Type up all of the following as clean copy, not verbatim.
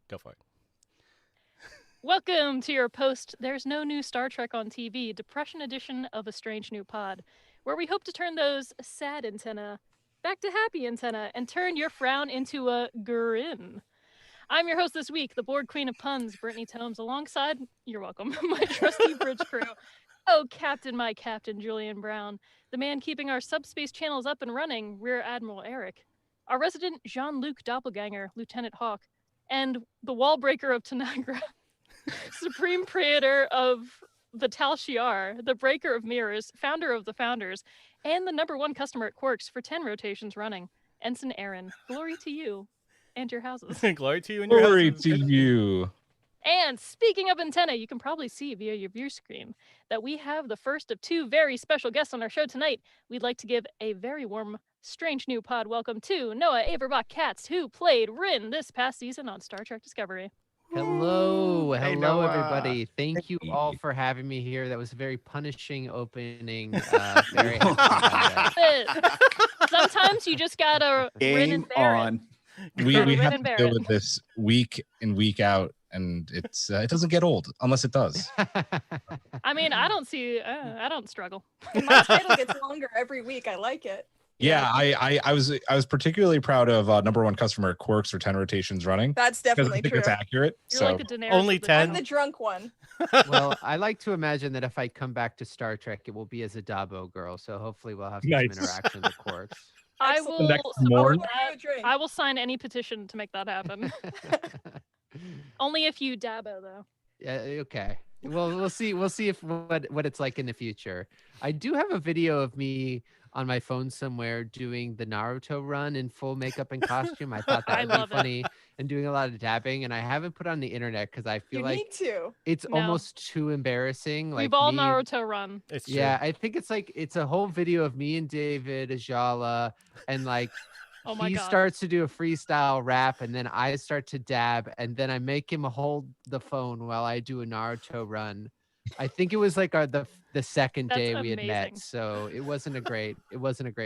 Go for it. Welcome to your post There's No New Star Trek on TV Depression edition of A Strange New Pod, where we hope to turn those sad antenna back to happy antenna and turn your frown into a grin. I'm your host this week, the board queen of puns, Brittany Tomes, alongside, you're welcome, my trusty bridge crew. Oh, Captain, my Captain, Julian Brown, the man keeping our subspace channels up and running, Rear Admiral Eric, our resident Jean-Luc doppelganger, Lieutenant Hawk, and the wall breaker of Tanagra, Supreme Praetor of the Tal Shiar, the breaker of mirrors, founder of the founders, and the #1 customer at Quarks for 10 rotations running, Ensign Aaron. Glory to you and your houses. Glory to you and your Glory houses. to you. And speaking of antenna, you can probably see via your view screen that we have the first of 2 very special guests on our show tonight. We'd like to give a very warm, strange new pod welcome to Noah Averbach-Katz, who played Ryn this past season on Star Trek Discovery. Hello, Hey, hello, Noah. everybody. Thank you all for having me here. That was a very punishing opening. Very happy about that. Sometimes you just gotta Ryn and Game bear it. on. We Ryn have and to bear deal it. with this week in, week out, and it doesn't get old unless it does. I mean, I don't struggle. My title gets longer every week. I like it. Yeah, I was particularly proud of #1 customer at Quarks for 10 rotations running That's because I definitely think true. it's accurate. You're So like the Daenerys Only of the 10? I'm show. the drunk one. Well, I like to imagine that if I come back to Star Trek, it will be as a Dabo girl. So hopefully we'll have some Nice. interaction with Quarks. I Excellent. will Next support morning. that. A drink. I will sign any petition to make that happen. Only if you Dabo, though. Yeah, okay. Well, we'll see. We'll see if what it's like in the future. I do have a video of me on my phone somewhere doing the Naruto run in full makeup and costume. I thought I that would love be it. funny and doing a lot of dabbing, and I haven't put it on the internet because I feel You like need to. it's No. almost too embarrassing. Like We've all me, Naruto run. It's true. Yeah, I think it's a whole video of me and David Ajala, and like Oh my he god. starts to do a freestyle rap, and then I start to dab, and then I make him hold the phone while I do a Naruto run. I think it was like the second That's day we had amazing. met, so it wasn't a great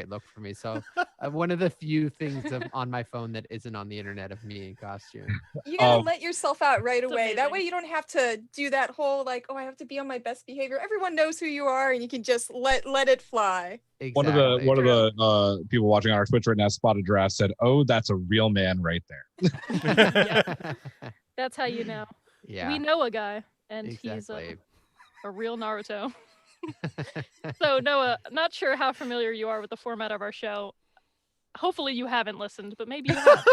look for me. So one of the few things on my phone that isn't on the internet of me in costume. You gotta Um, let yourself out right It's away. That amazing. way you don't have to do that whole like, oh, I have to be on my best behavior. Everyone knows who you are, and you can just let it fly. one of Exactly. the people watching on our Twitch right now, Spotted Giraffe, said, "Oh, that's a real man right there." That's how you know. Yeah, We know a guy, and exactly. he's a real Naruto. So, Noah, not sure how familiar you are with the format of our show. Hopefully you haven't listened, but maybe you have.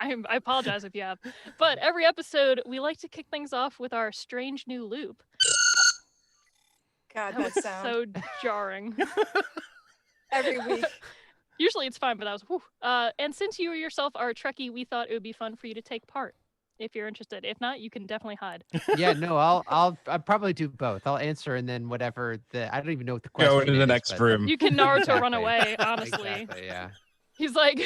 I apologize if you have. But every episode, we like to kick things off with our strange new loop. God, That that was sound. so jarring. Every week. Usually it's fine, but that was whew. And since you yourself are a Trekkie, we thought it would be fun for you to take part if you're interested. If not, you can definitely hide. Yeah, no, I'll probably do both. I'll answer and then whatever I don't even know what the question Go into the is, next but- room. You can Naruto run Exactly. away, honestly. Exactly, yeah. He's like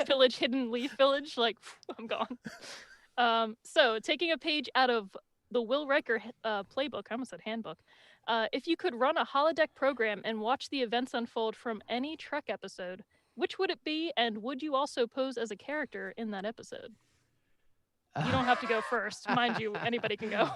village hidden leaf village, like I'm gone. So taking a page out of the Will Riker playbook, I almost said handbook. If you could run a holodeck program and watch the events unfold from any Trek episode, which would it be, and would you also pose as a character in that episode? You don't have to go first, mind you. Anybody can go.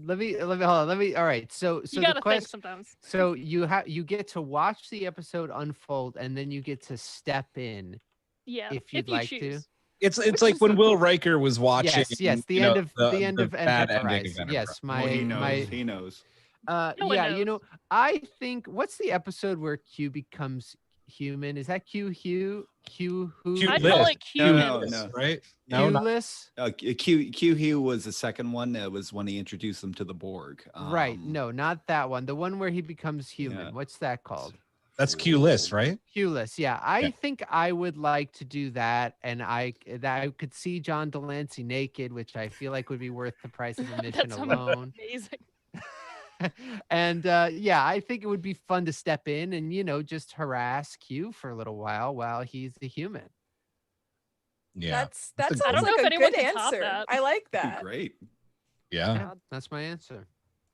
Let me hold on. All right. So You the gotta think question. sometimes. So you get to watch the episode unfold, and then you get to step in Yeah, if you'd you like to. choose. It's like when Will Riker was watching. Yes. The you end know, of the end of bad ending Enterprise. of Yes, Well, he knows. my He knows. No one yeah. You know, knows. I think what's the episode where Q becomes human? Is that Q who? I'd Q-less. call it human. No. Right? No, not Q-less? Q Hugh was the second one. That was when he introduced them to the Borg. Right. No, not that one. The one where he becomes human. Yeah. What's that called? that's Q-less, right? Q-less. Yeah, I Yeah. think I would like to do that, and I could see John Delancey naked, which I feel like would be worth the price of admission That's alone. amazing. And yeah, I think it would be fun to step in and just harass Q for a little while he's a human. Yeah. That I sounds don't know like if a anyone good can top answer. that. I like That'd that. be great. Yeah. Yeah, that's my answer.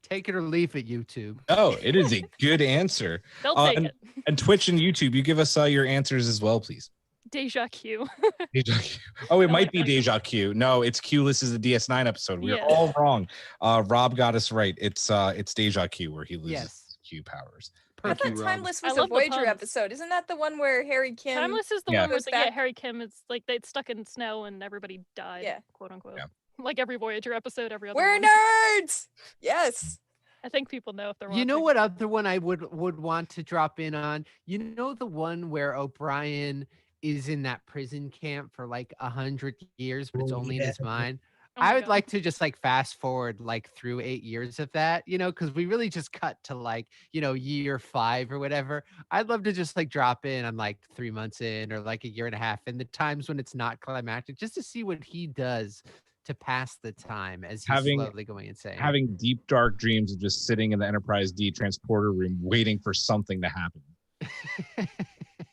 Take it or leave it, YouTube. Oh, it is a good answer. They'll take it. And Twitch and YouTube, you give us your answers as well, please. Deja Q. Deja Q. Oh, it No, might I be think- Deja Q. No, it's Q-less is the DS9 episode. We're Yeah. all wrong. Rob got us right. It's Deja Q where he loses Yes. Q powers. I Thank you, thought Rob. Timeless I was a love the Voyager puns. episode. Isn't that the one where Harry Kim? Timeless is the Yeah. one where Goes back- Harry Kim. It's like they stuck in snow and everybody died. Yeah. Quote unquote. Yeah. Like every Voyager episode, every other We're one. nerds. Yes. I think people know if they're watching. You know what other one I would want to drop in on? You know the one where O'Brien is in that prison camp for like 100 years, but it's only in his mind. Oh my I would God. like to just like fast forward like through 8 years of that, because we really just cut to like, year 5 or whatever. I'd love to just like drop in on like 3 months in or like a year and a half in the times when it's not climactic, just to see what he does to pass the time as he's slowly going insane. Having deep, dark dreams of just sitting in the Enterprise D transporter room waiting for something to happen.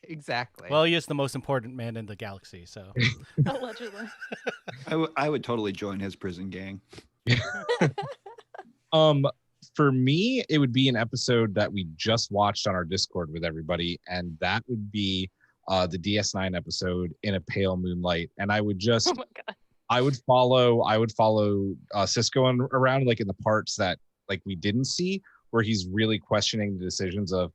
Exactly. Well, he is the most important man in the galaxy, so. Allegedly. I would totally join his prison gang. For me, it would be an episode that we just watched on our Discord with everybody, and that would be the DS9 episode In a Pale Moonlight. And I would just Oh my God. I would follow Cisco around like in the parts that like we didn't see, where he's really questioning the decisions of,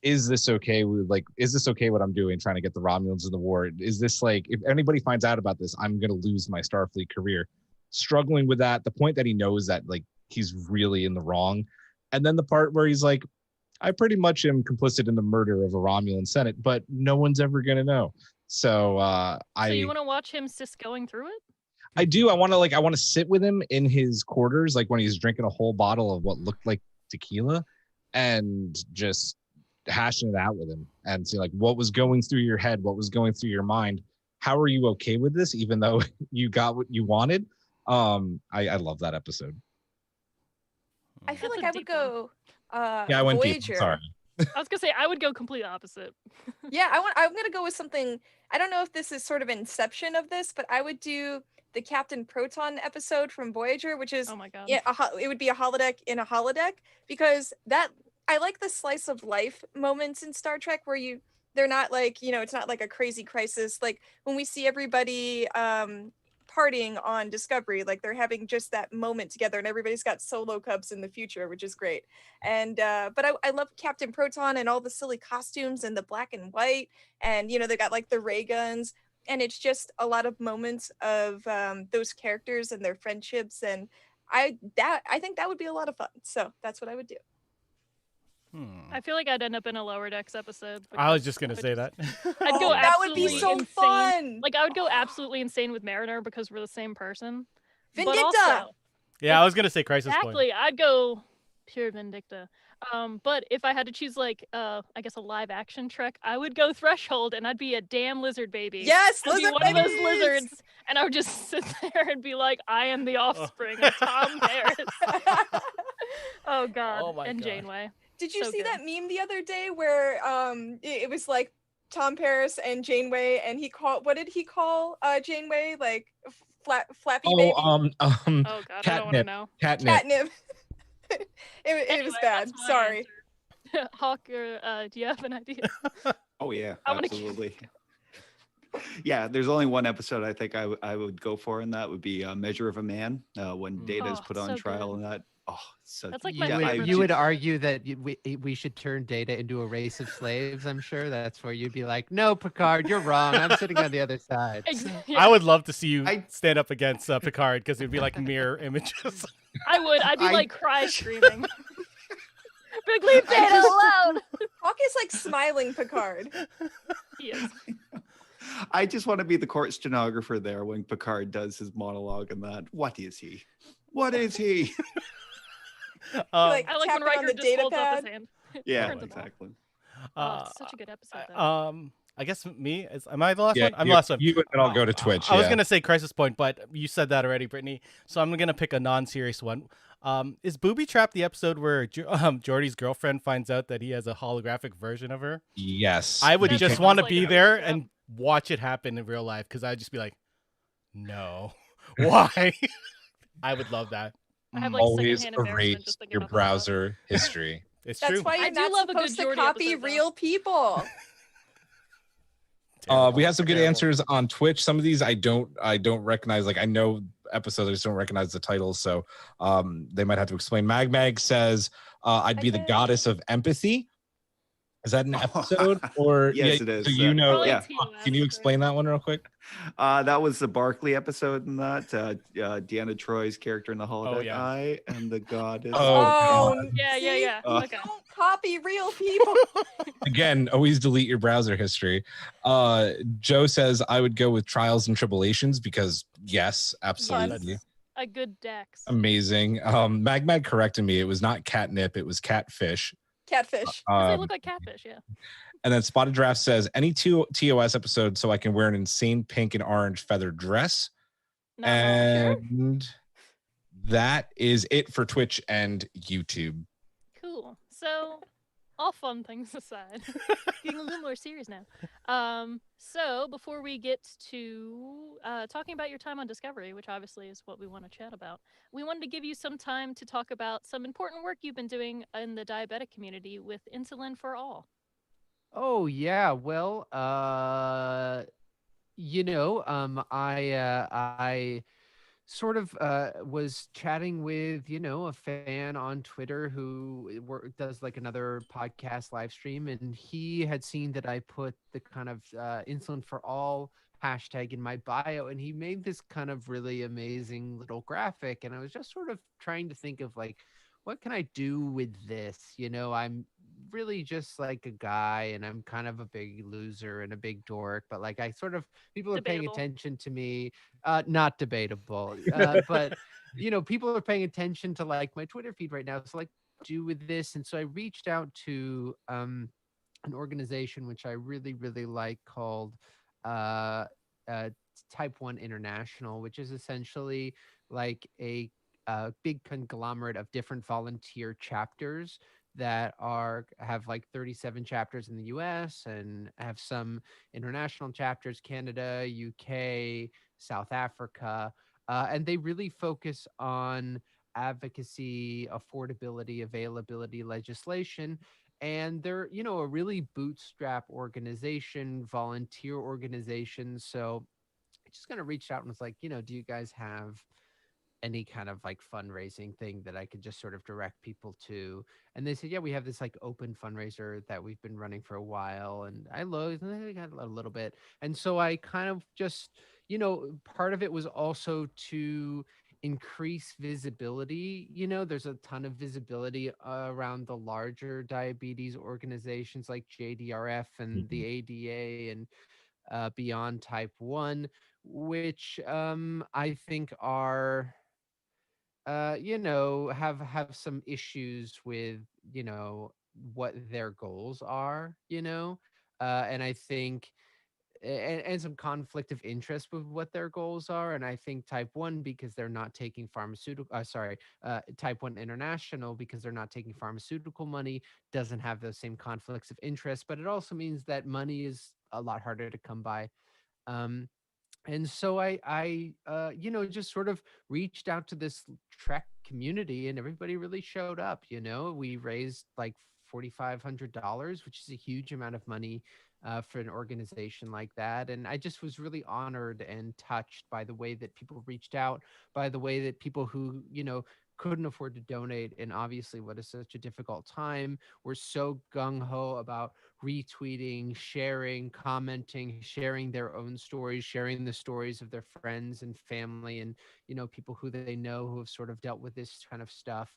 is this okay what I'm doing trying to get the Romulans in the war? Is this like, if anybody finds out about this, I'm gonna lose my Starfleet career? Struggling with that, the point that he knows that like he's really in the wrong. And then the part where he's like, I pretty much am complicit in the murder of a Romulan Senate, but no one's ever gonna know. So So you want to watch him going through it? I do. I want to sit with him in his quarters, like when he's drinking a whole bottle of what looked like tequila, and just hashing it out with him and see like what was going through your head, what was going through your mind. How are you okay with this, even though you got what you wanted? I love that episode. I feel That's like a I would deep one. go. Yeah, I went Voyager. deep. Sorry. I was gonna say I would go complete opposite. Yeah, I'm gonna go with something. I don't know if this is sort of inception of this, but I would do the Captain Proton episode from Voyager, which is Oh my God. it would be a holodeck in a holodeck, because I like the slice of life moments in Star Trek where they're not like, it's not like a crazy crisis. Like when we see everybody partying on Discovery, like they're having just that moment together, and everybody's got solo cups in the future, which is great. And but I love Captain Proton and all the silly costumes and the black and white, and they got like the ray guns, and it's just a lot of moments of those characters and their friendships, and I think that would be a lot of fun. So that's what I would do. I feel like I'd end up in a Lower Decks episode. I was because just going I to would say that. I'd go that would be absolutely so insane. fun. Like I would go absolutely insane with Mariner because we're the same person. But Vindicta. also, Yeah, I was going to say Crisis Point. exactly, I'd go pure Vindicta. But if I had to choose like I guess a live action Trek, I would go Threshold, and I'd be a damn lizard baby. Yes, I'd be lizard one of those babies! lizards, and I would just sit there and be like, I am the offspring of Tom Paris. Oh God, Oh my and God. Janeway. Did you So see good. that meme the other day where it was like Tom Paris and Janeway, and what did he call Janeway, like flappy baby? Oh God, I don't want to catnip. know. Catnip. it was Anyway, bad. that's my Sorry. answer. Hawker, do you have an idea? Oh yeah, I wanna- absolutely. Yeah, there's only one episode I think I would go for, and that would be Measure of a Man, when Data is Oh, put on so trial, good. and that. Oh, so That's like you my would, favorite you would episode. argue that we should turn Data into a race of slaves. I'm sure that's where you'd be like, no, Picard, you're wrong. I'm sitting on the other side. Exactly. I would love to see you I- stand up against Picard, because it would be like mirror images. I would. I'd be I- like cry screaming. Big leave Data alone. Hawk is like smiling Picard. He is. I just want to be the court stenographer there when Picard does his monologue and that. What is he? What is he? Like I like tap when it on Riker the just data holds up pad. his hand. Yeah, Turns it off. exactly. Oh, it's such a good episode. Though. I guess me. Am I the last Yeah, one? I'm the you, last one. you and I'll go to Twitch. I was yeah. gonna say Crisis Point, but you said that already, Brittany. So I'm gonna pick a non-serious one. Is Booby Trap the episode where Geordi's girlfriend finds out that he has a holographic version of her? Yes. I would That just sounds want to like be a there trap. and watch it happen in real life, because I'd just be like, no, why? I would love that. I have like always secondhand embarrassment erase just thinking your about that. browser history. It's That's true. why I you're do not love a good supposed to Geordi copy episode, though. real people. We have some good Terrible. answers on Twitch. Some of these I don't recognize. Like I know episodes, I just don't recognize the titles. So they might have to explain. Mag says I'd be the goddess of empathy. Is that an episode or Yes, yeah? it is. So you know, Probably yeah. TOS, Can you explain that one real quick? That was the Barkley episode in that. Deanna Troy's character in the holodeck. yeah. I am the goddess. Oh, of Yeah, yeah, see? yeah. Uh, Okay. Don't copy real people. Again, always delete your browser history. Joe says I would go with Trials and Tribulations because yes, absolutely. Yes. A good Dex. Amazing. Mag corrected me. It was not catnip, it was catfish. Catfish. 'Cause they look like catfish, yeah. And then Spotted Draft says any two TOS episode so I can wear an insane pink and orange feathered dress. Not wrong. And that is it for Twitch and YouTube. Cool. So, all fun things aside, getting a little more serious now. So before we get to talking about your time on Discovery, which obviously is what we want to chat about, we wanted to give you some time to talk about some important work you've been doing in the diabetic community with Insulin for All. Oh yeah, well, I sort of was chatting with a fan on Twitter who does like another podcast live stream, and he had seen that I put the kind of Insulin for All hashtag in my bio, and he made this kind of really amazing little graphic, and I was just sort of trying to think of like, what can I do with this? I'm really just like a guy, and I'm kind of a big loser and a big dork, but like people are paying Debatable. attention to me. Not debatable, but people are paying attention to like my Twitter feed right now. So like, do with this, and so I reached out to an organization which I really really like called Type 1 International, which is essentially like a big conglomerate of different volunteer chapters that have like 37 chapters in the US and have some international chapters, Canada, UK, South Africa, and they really focus on advocacy, affordability, availability legislation. And they're, a really bootstrap organization, volunteer organization. So I just kind of reached out and was like, do you guys have any kind of like fundraising thing that I could just sort of direct people to? And they said, yeah, we have this like open fundraiser that we've been running for a while. And I looked and I got a little bit. And so I kind of just, part of it was also to increase visibility. There's a ton of visibility around the larger diabetes organizations like JDRF and the ADA and Beyond Type 1, which I think are have some issues with what their goals are, and I think and some conflict of interest with what their goals are. And I think Type 1, because they're not taking Type 1 International, because they're not taking pharmaceutical money, doesn't have those same conflicts of interest. But it also means that money is a lot harder to come by. And so I just sort of reached out to this Trek community, and everybody really showed up. We raised like $4,500, which is a huge amount of money for an organization like that. And I just was really honored and touched by the way that people reached out, by the way that people who, couldn't afford to donate, and obviously what is such a difficult time, were so gung-ho about retweeting, sharing, commenting, sharing their own stories, sharing the stories of their friends and family and, people who they know who have sort of dealt with this kind of stuff.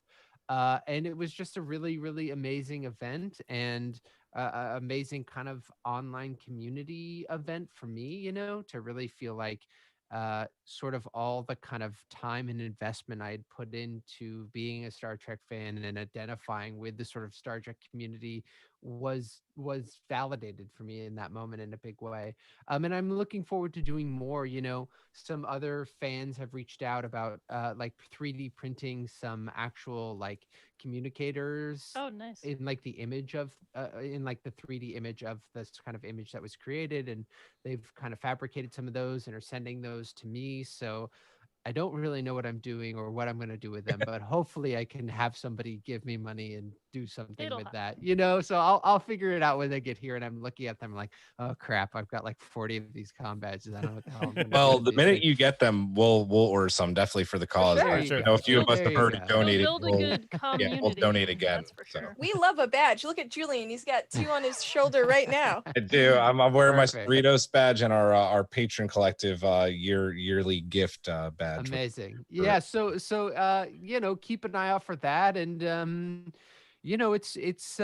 And it was just a really, really amazing event, and amazing kind of online community event for me, to really feel like sort of all the kind of time and investment I had put into being a Star Trek fan and identifying with the sort of Star Trek community was validated for me in that moment in a big way. And I'm looking forward to doing more. Some other fans have reached out about like 3D printing some actual like communicators. Oh, nice. In like the image of in like the 3D image of this kind of image that was created, and they've kind of fabricated some of those and are sending those to me. So I don't really know what I'm doing or what I'm going to do with them, but hopefully I can have somebody give me money and do something It'll with happen. that, you know. So I'll figure it out when they get here, and I'm looking at them like, oh crap, I've got like 40 of these com badges. I don't know what the hell I'm gonna do Well, with the these minute things. you get them, we'll order some definitely for the cause. sure. I There you know a few of go. us There have you heard go. of You'll donating. build a We'll, good yeah, community. we'll donate again. That's for So. sure. We love a badge. Look at Julian. He's got 2 on his shoulder right now. I do. I'm wearing my Perfect. Cerritos badge and our patron collective yearly gift badge. Amazing. Yeah. So you know, keep an eye out for that, and you know, it's just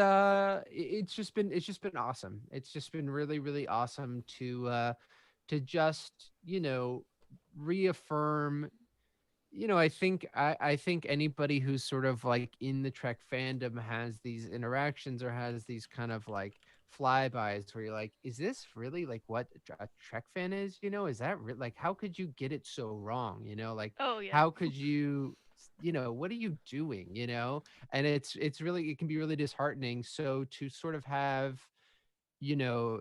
been awesome. It's just been really awesome to just, you know, reaffirm. You know, I think anybody who's sort of like in the Trek fandom has these interactions or has these kind of like flybys where you're like, is this really like what a Trek fan is? You know, is that like, how could you get it so wrong? You know, like, Oh yeah. how could you, you know, what are you doing? You know, and it's really, it can be really disheartening. So to sort of have, you know,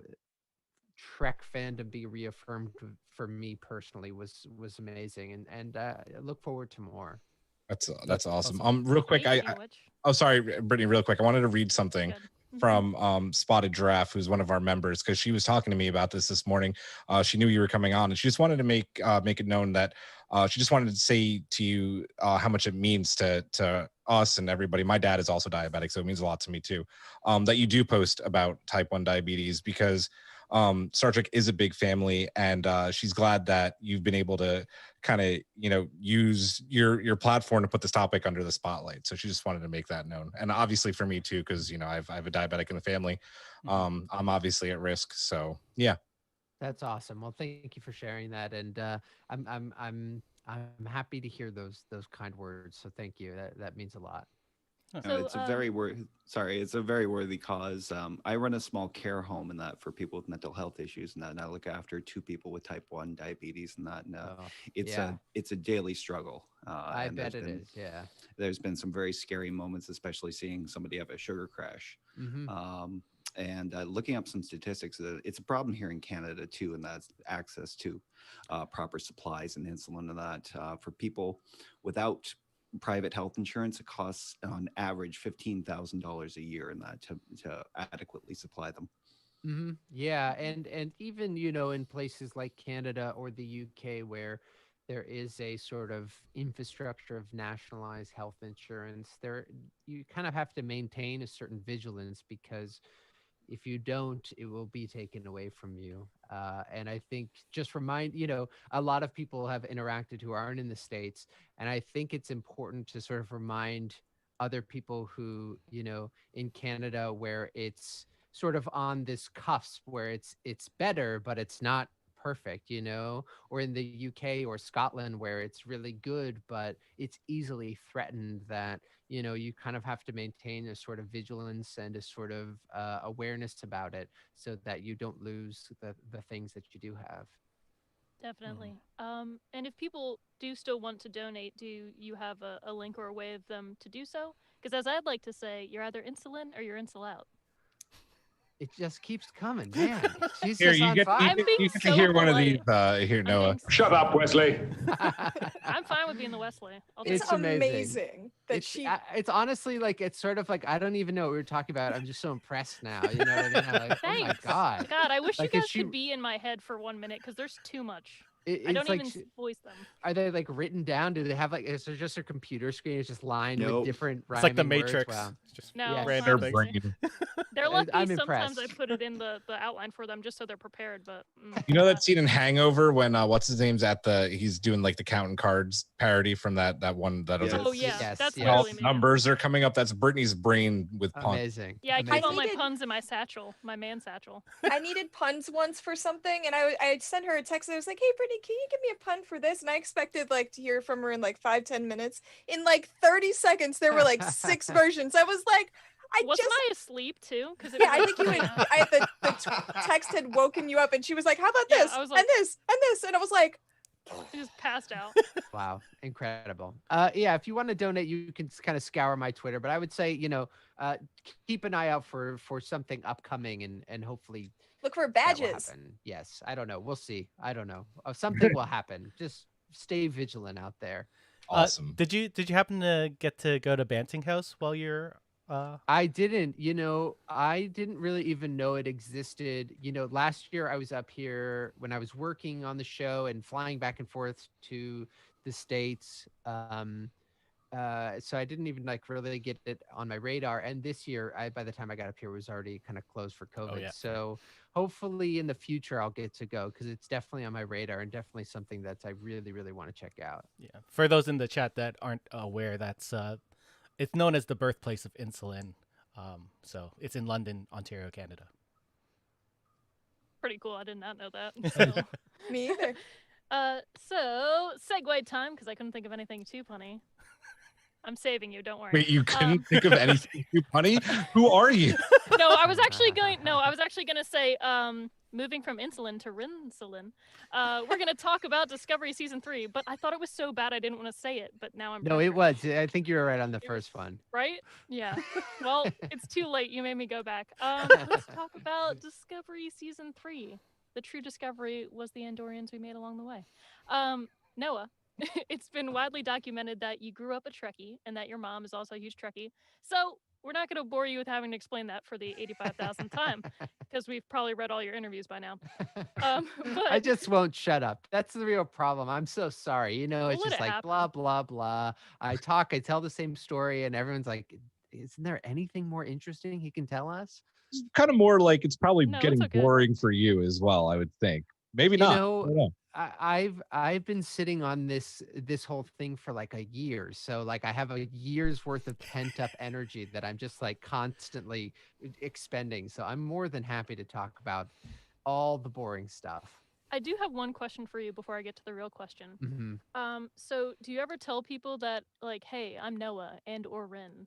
Trek fandom be reaffirmed for me personally was amazing, and I look forward to more. That's awesome. Real quick, Speaking of which, oh sorry, Brittany, real quick. I wanted to read something good. from Spotted Giraffe, who's one of our members, because she was talking to me about this morning. She knew you were coming on, and she just wanted to make it known that she just wanted to say to you how much it means to us and everybody. My dad is also diabetic, so it means a lot to me too. That you do post about type 1 diabetes, because Star Trek is a big family, and she's glad that you've been able to kind of, you know, use your platform to put this topic under the spotlight. So she just wanted to make that known, and obviously for me too, because, you know, I have a diabetic in the family. I'm obviously at risk, so yeah. That's awesome. Well, thank you for sharing that, and I'm happy to hear those kind words. So thank you. That means a lot. So, It's a very it's a very worthy cause. I run a small care home and that for people with mental health issues and that, and I look after 2 people with type 1 diabetes and that. And it's a daily struggle. I and bet it is. Yeah. There's been some very scary moments, especially seeing somebody have a sugar crash. And looking up some statistics, it's a problem here in Canada too, and that's access to proper supplies and insulin and that for people without private health insurance. It costs on average $15,000 a year in that to adequately supply them. Yeah, and even, you know, in places like Canada or the UK where there is a sort of infrastructure of nationalized health insurance, there you kind of have to maintain a certain vigilance, because if you don't, it will be taken away from you. And I think just remind, you know, a lot of people have interacted who aren't in the States. And I think it's important to sort of remind other people who, you know, in Canada, where it's sort of on this cusp where it's better, but it's not perfect, you know, or in the UK or Scotland where it's really good, but it's easily threatened, that, you know, you kind of have to maintain a sort of vigilance and a sort of awareness about it, so that you don't lose the things that you do have. Definitely. And if people do still want to donate, do you have a link or a way of them to do so? Because as I'd like to say, you're either insulin or you're insul out. It just keeps coming, man. She's Here, just you on get fire. you get to hear one of these here, Noah. Shut up, Wesley. I'm fine with being the Wesley. It's amazing that it's honestly like, it's sort of like, I don't even know what we were talking about. I'm just so impressed now. You know what I mean? I'm like, Thanks. oh my god. God, I wish Like, you is guys could be in my head for 1 minute, because there's too much. I don't like, even voice them. Are they like written down? Do they have like, is there just a computer screen? It's just lined with Nope. different It's like the rhyming words? Matrix. Wow. It's just No, random Their things. brain. They're lucky I'm sometimes I impressed. put it in the outline for them just so they're prepared, but You know that scene in Hangover when what's his name's he's doing like the counting cards parody from that one that Yes. Oh yeah, Yes, that's yes. all literally me. numbers are coming up. That's Brittany's brain with puns. Amazing. Yeah, I keep Amazing. all my needed- puns in my satchel, my man satchel. I needed puns once for something, and I sent her a text. And I was like, "Hey, Brittany, can you give me a pun for this?" And I expected like to hear from her in like 5-10 minutes. In like 30 seconds, there were like 6 versions. I was like, Wasn't I asleep too? Because I think you had. The text had woken you up, and she was like, "How about Yeah, this I was like- and this and this?" And I was like, I just passed out. Wow, incredible. Yeah, if you want to donate, you can kind of scour my Twitter, but I would say, you know, keep an eye out for something upcoming, and hopefully "Look for that will badges." happen. Yes, I don't know. We'll see. I don't know. Something will happen. Just stay vigilant out there. Awesome. Did you happen to get to go to Banting House while you're I didn't, I didn't really even know it existed. Last year I was up here when I was working on the show and flying back and forth to the States. So I didn't even like really get it on my radar. And this year, by the time I got up here, it was already kind of closed for COVID. yeah. So hopefully in the future I'll get to go because it's definitely on my radar and definitely something that I really, really want to check out. Yeah. For those in the chat that aren't aware, that's it's known as the birthplace of insulin. So it's in London, Ontario, Canada. Pretty cool. I did not know that. So, Me either. so segue time because I couldn't think of anything too funny. I'm saving you. Don't worry. Wait, you couldn't think of anything too funny? Who are you? No, I was actually going. No, I was actually going to say, moving from insulin to rinsulin. We're going to talk about Discovery season 3, but I thought it was so bad I didn't want to say it. But now I'm. No, it pressured. was. I think you were right on the first one. Right? Yeah. Well, it's too late. You made me go back. Let's talk about Discovery season 3. The true discovery was the Andorians we made along the way. Noah. It's been widely documented that you grew up a Trekkie and that your mom is also a huge Trekkie. So we're not going to bore you with having to explain that for the 85,000th time because we've probably read all your interviews by now. But I just won't shut up. That's the real problem. I'm so sorry. It's let just it like happen. blah, blah, blah. I tell the same story and everyone's like, isn't there anything more interesting he can tell us? It's kind of more like it's probably No, it's getting okay. boring for you as well, I would think. Maybe not. I don't know. I've been sitting on this whole thing for like a year. So like I have a year's worth of pent up energy that I'm just like constantly expending. So I'm more than happy to talk about all the boring stuff. I do have one question for you before I get to the real question. Mm-hmm. So do you ever tell people that like, hey, I'm Noah and or Ryn?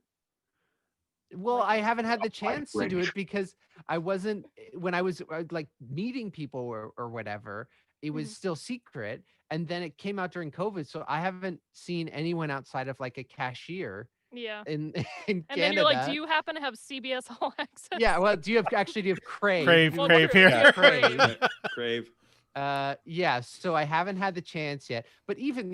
Well, Like, I haven't had the chance to do it because I wasn't when I was like meeting people or whatever. It was still secret, and then it came out during COVID, so I haven't seen anyone outside of like a cashier. Yeah. In And Canada. then you're like, do you happen to have CBS All Access? Yeah. Well, do you have Crave? Crave Well, here. true, Yeah. Crave. Crave. Yeah, so I haven't had the chance yet. But even,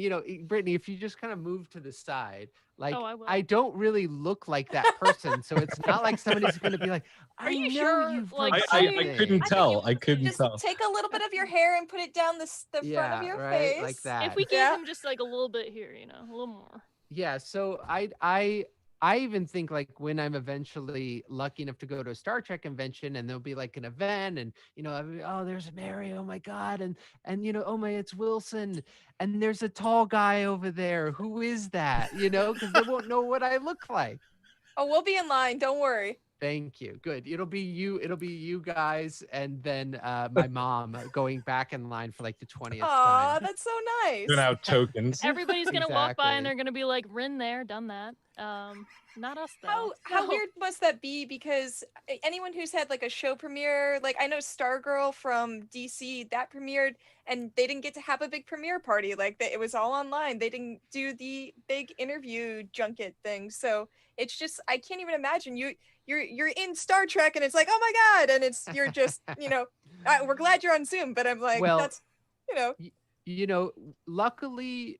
Brittany, if you just kind of move to the side, like Oh, I will. I don't really look like that person. So it's not like somebody's gonna be like, Are I you know sure? you from Like, I something." couldn't tell. I couldn't Just tell. take a little bit of your hair and put it down the front Yeah, of your right, face. like that. If we gave Yeah. him just like a little bit here, a little more. Yeah, so I even think like when I'm eventually lucky enough to go to a Star Trek convention and there'll be like an event and I'll be, oh, there's Mary, oh my God, and oh my, it's Wilson, and there's a tall guy over there. Who is that? Because they won't know what I look like. Oh, we'll be in line. Don't worry. Thank you. Good. It'll be you guys, and then my mom going back in line for like the 20th Aw, time. that's so nice. Giving out tokens. Everybody's gonna walk by and Exactly. they're gonna be like, Ryn there, done that. Not us though. How So- weird must that be? Because anyone who's had like a show premiere, like I know Stargirl from DC, that premiered, and they didn't get to have a big premiere party. Like it was all online. They didn't do the big interview junket thing. So it's just I can't even imagine you're in Star Trek and it's like, oh my God, and you're just we're glad you're on Zoom, but I'm like, Well, that's luckily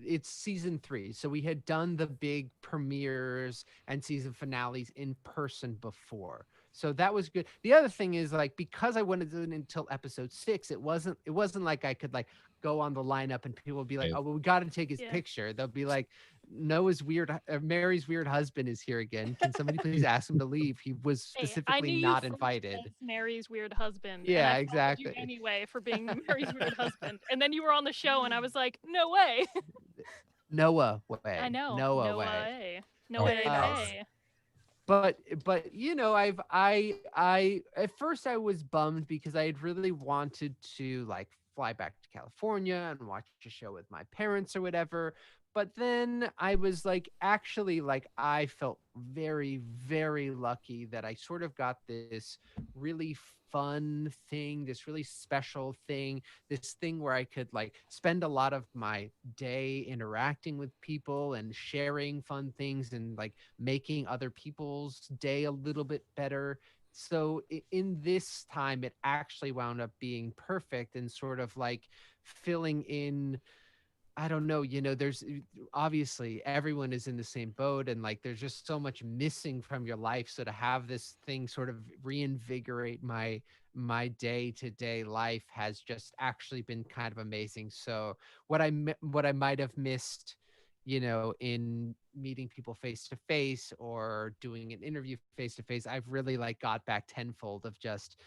it's season 3, so we had done the big premieres and season finales in person before, so that was good. The other thing is like because I wanted to do it until episode 6, it wasn't like I could like go on the lineup and people would be like, Yeah. oh well, we got to take his Yeah. picture. They'll be like, Mary's weird husband is here again, can somebody please ask him to leave? He was Hey, I specifically knew you not first invited. as Mary's weird husband. Yeah, and I followed exactly. You anyway, for being Mary's weird husband, and then you were on the show, and I was like, no way. Noah way. I know. Noah way. No way. Very nice. Hey. But I at first I was bummed because I had really wanted to like fly back to California and watch a show with my parents or whatever. But then I was like, actually, like I felt very, very lucky that I sort of got this really fun thing, this really special thing, this thing where I could like spend a lot of my day interacting with people and sharing fun things and like making other people's day a little bit better. So in this time, it actually wound up being perfect and sort of like filling in I don't know, there's obviously everyone is in the same boat, and like there's just so much missing from your life. So to have this thing sort of reinvigorate my day-to-day life has just actually been kind of amazing. So what I might have missed, in meeting people face to face or doing an interview face to face, I've really like got back tenfold of just,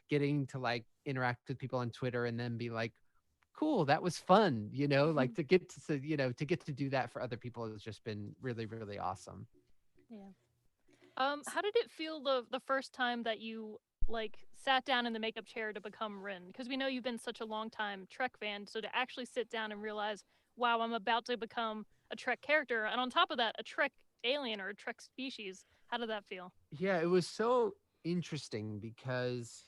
getting to like interact with people on Twitter and then be like, cool, that was fun, like to get to do that for other people has just been really, really awesome. Yeah. How did it feel the first time that you like sat down in the makeup chair to become Ryn? Because we know you've been such a long time Trek fan, so to actually sit down and realize, wow, I'm about to become a Trek character, and on top of that, a Trek alien or a Trek species. How did that feel? Yeah, it was so interesting because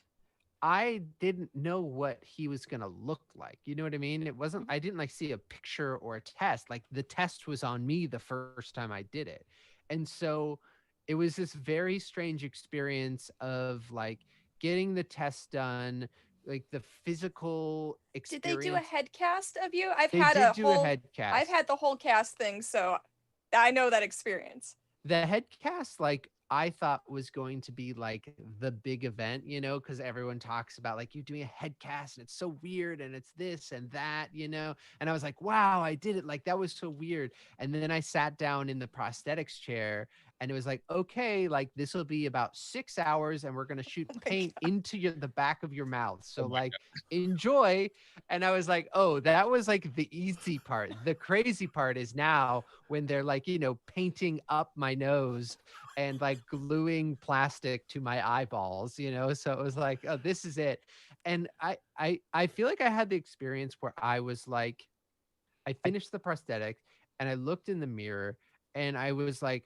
I didn't know what he was going to look like. You know what I mean? It wasn't, I didn't like see a picture or a test. Like the test was on me the first time I did it. And so it was this very strange experience of like getting the test done, like the physical Did they do a experience. head cast of you? They did do a head cast. I've had the whole cast thing, so I know that experience. The head cast, like I thought was going to be like the big event, because everyone talks about like you doing a head cast and it's so weird and it's this and that, and I was like, wow, I did it. Like that was so weird. And then I sat down in the prosthetics chair and it was like, okay, like this will be about 6 hours and we're going to shoot paint into the back of your mouth. So like enjoy. And I was like, oh, that was like the easy part. The crazy part is now when they're like, painting up my nose and like gluing plastic to my eyeballs, so it was like, oh, this is it. And I feel like I had the experience where I was like, I finished the prosthetic and I looked in the mirror and I was like,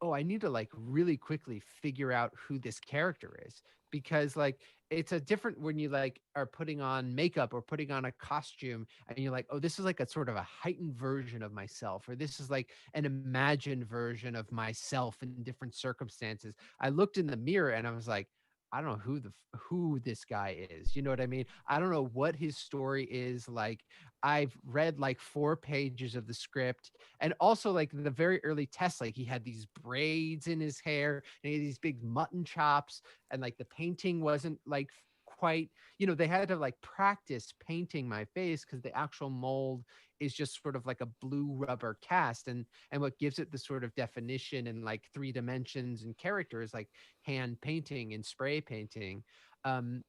oh, I need to like really quickly figure out who this character is, because like it's a different when you like are putting on makeup or putting on a costume and you're like, oh, this is like a sort of a heightened version of myself, or this is like an imagined version of myself in different circumstances. I looked in the mirror and I was like, I don't know who this guy is. You know what I mean? I don't know what his story is. Like I've read like 4 pages of the script, and also like the very early tests, like he had these braids in his hair and he had these big mutton chops, and like the painting wasn't like quite, they had to like practice painting my face because the actual mold is just sort of like a blue rubber cast, and what gives it the sort of definition and like 3 dimensions and character is like hand painting and spray painting.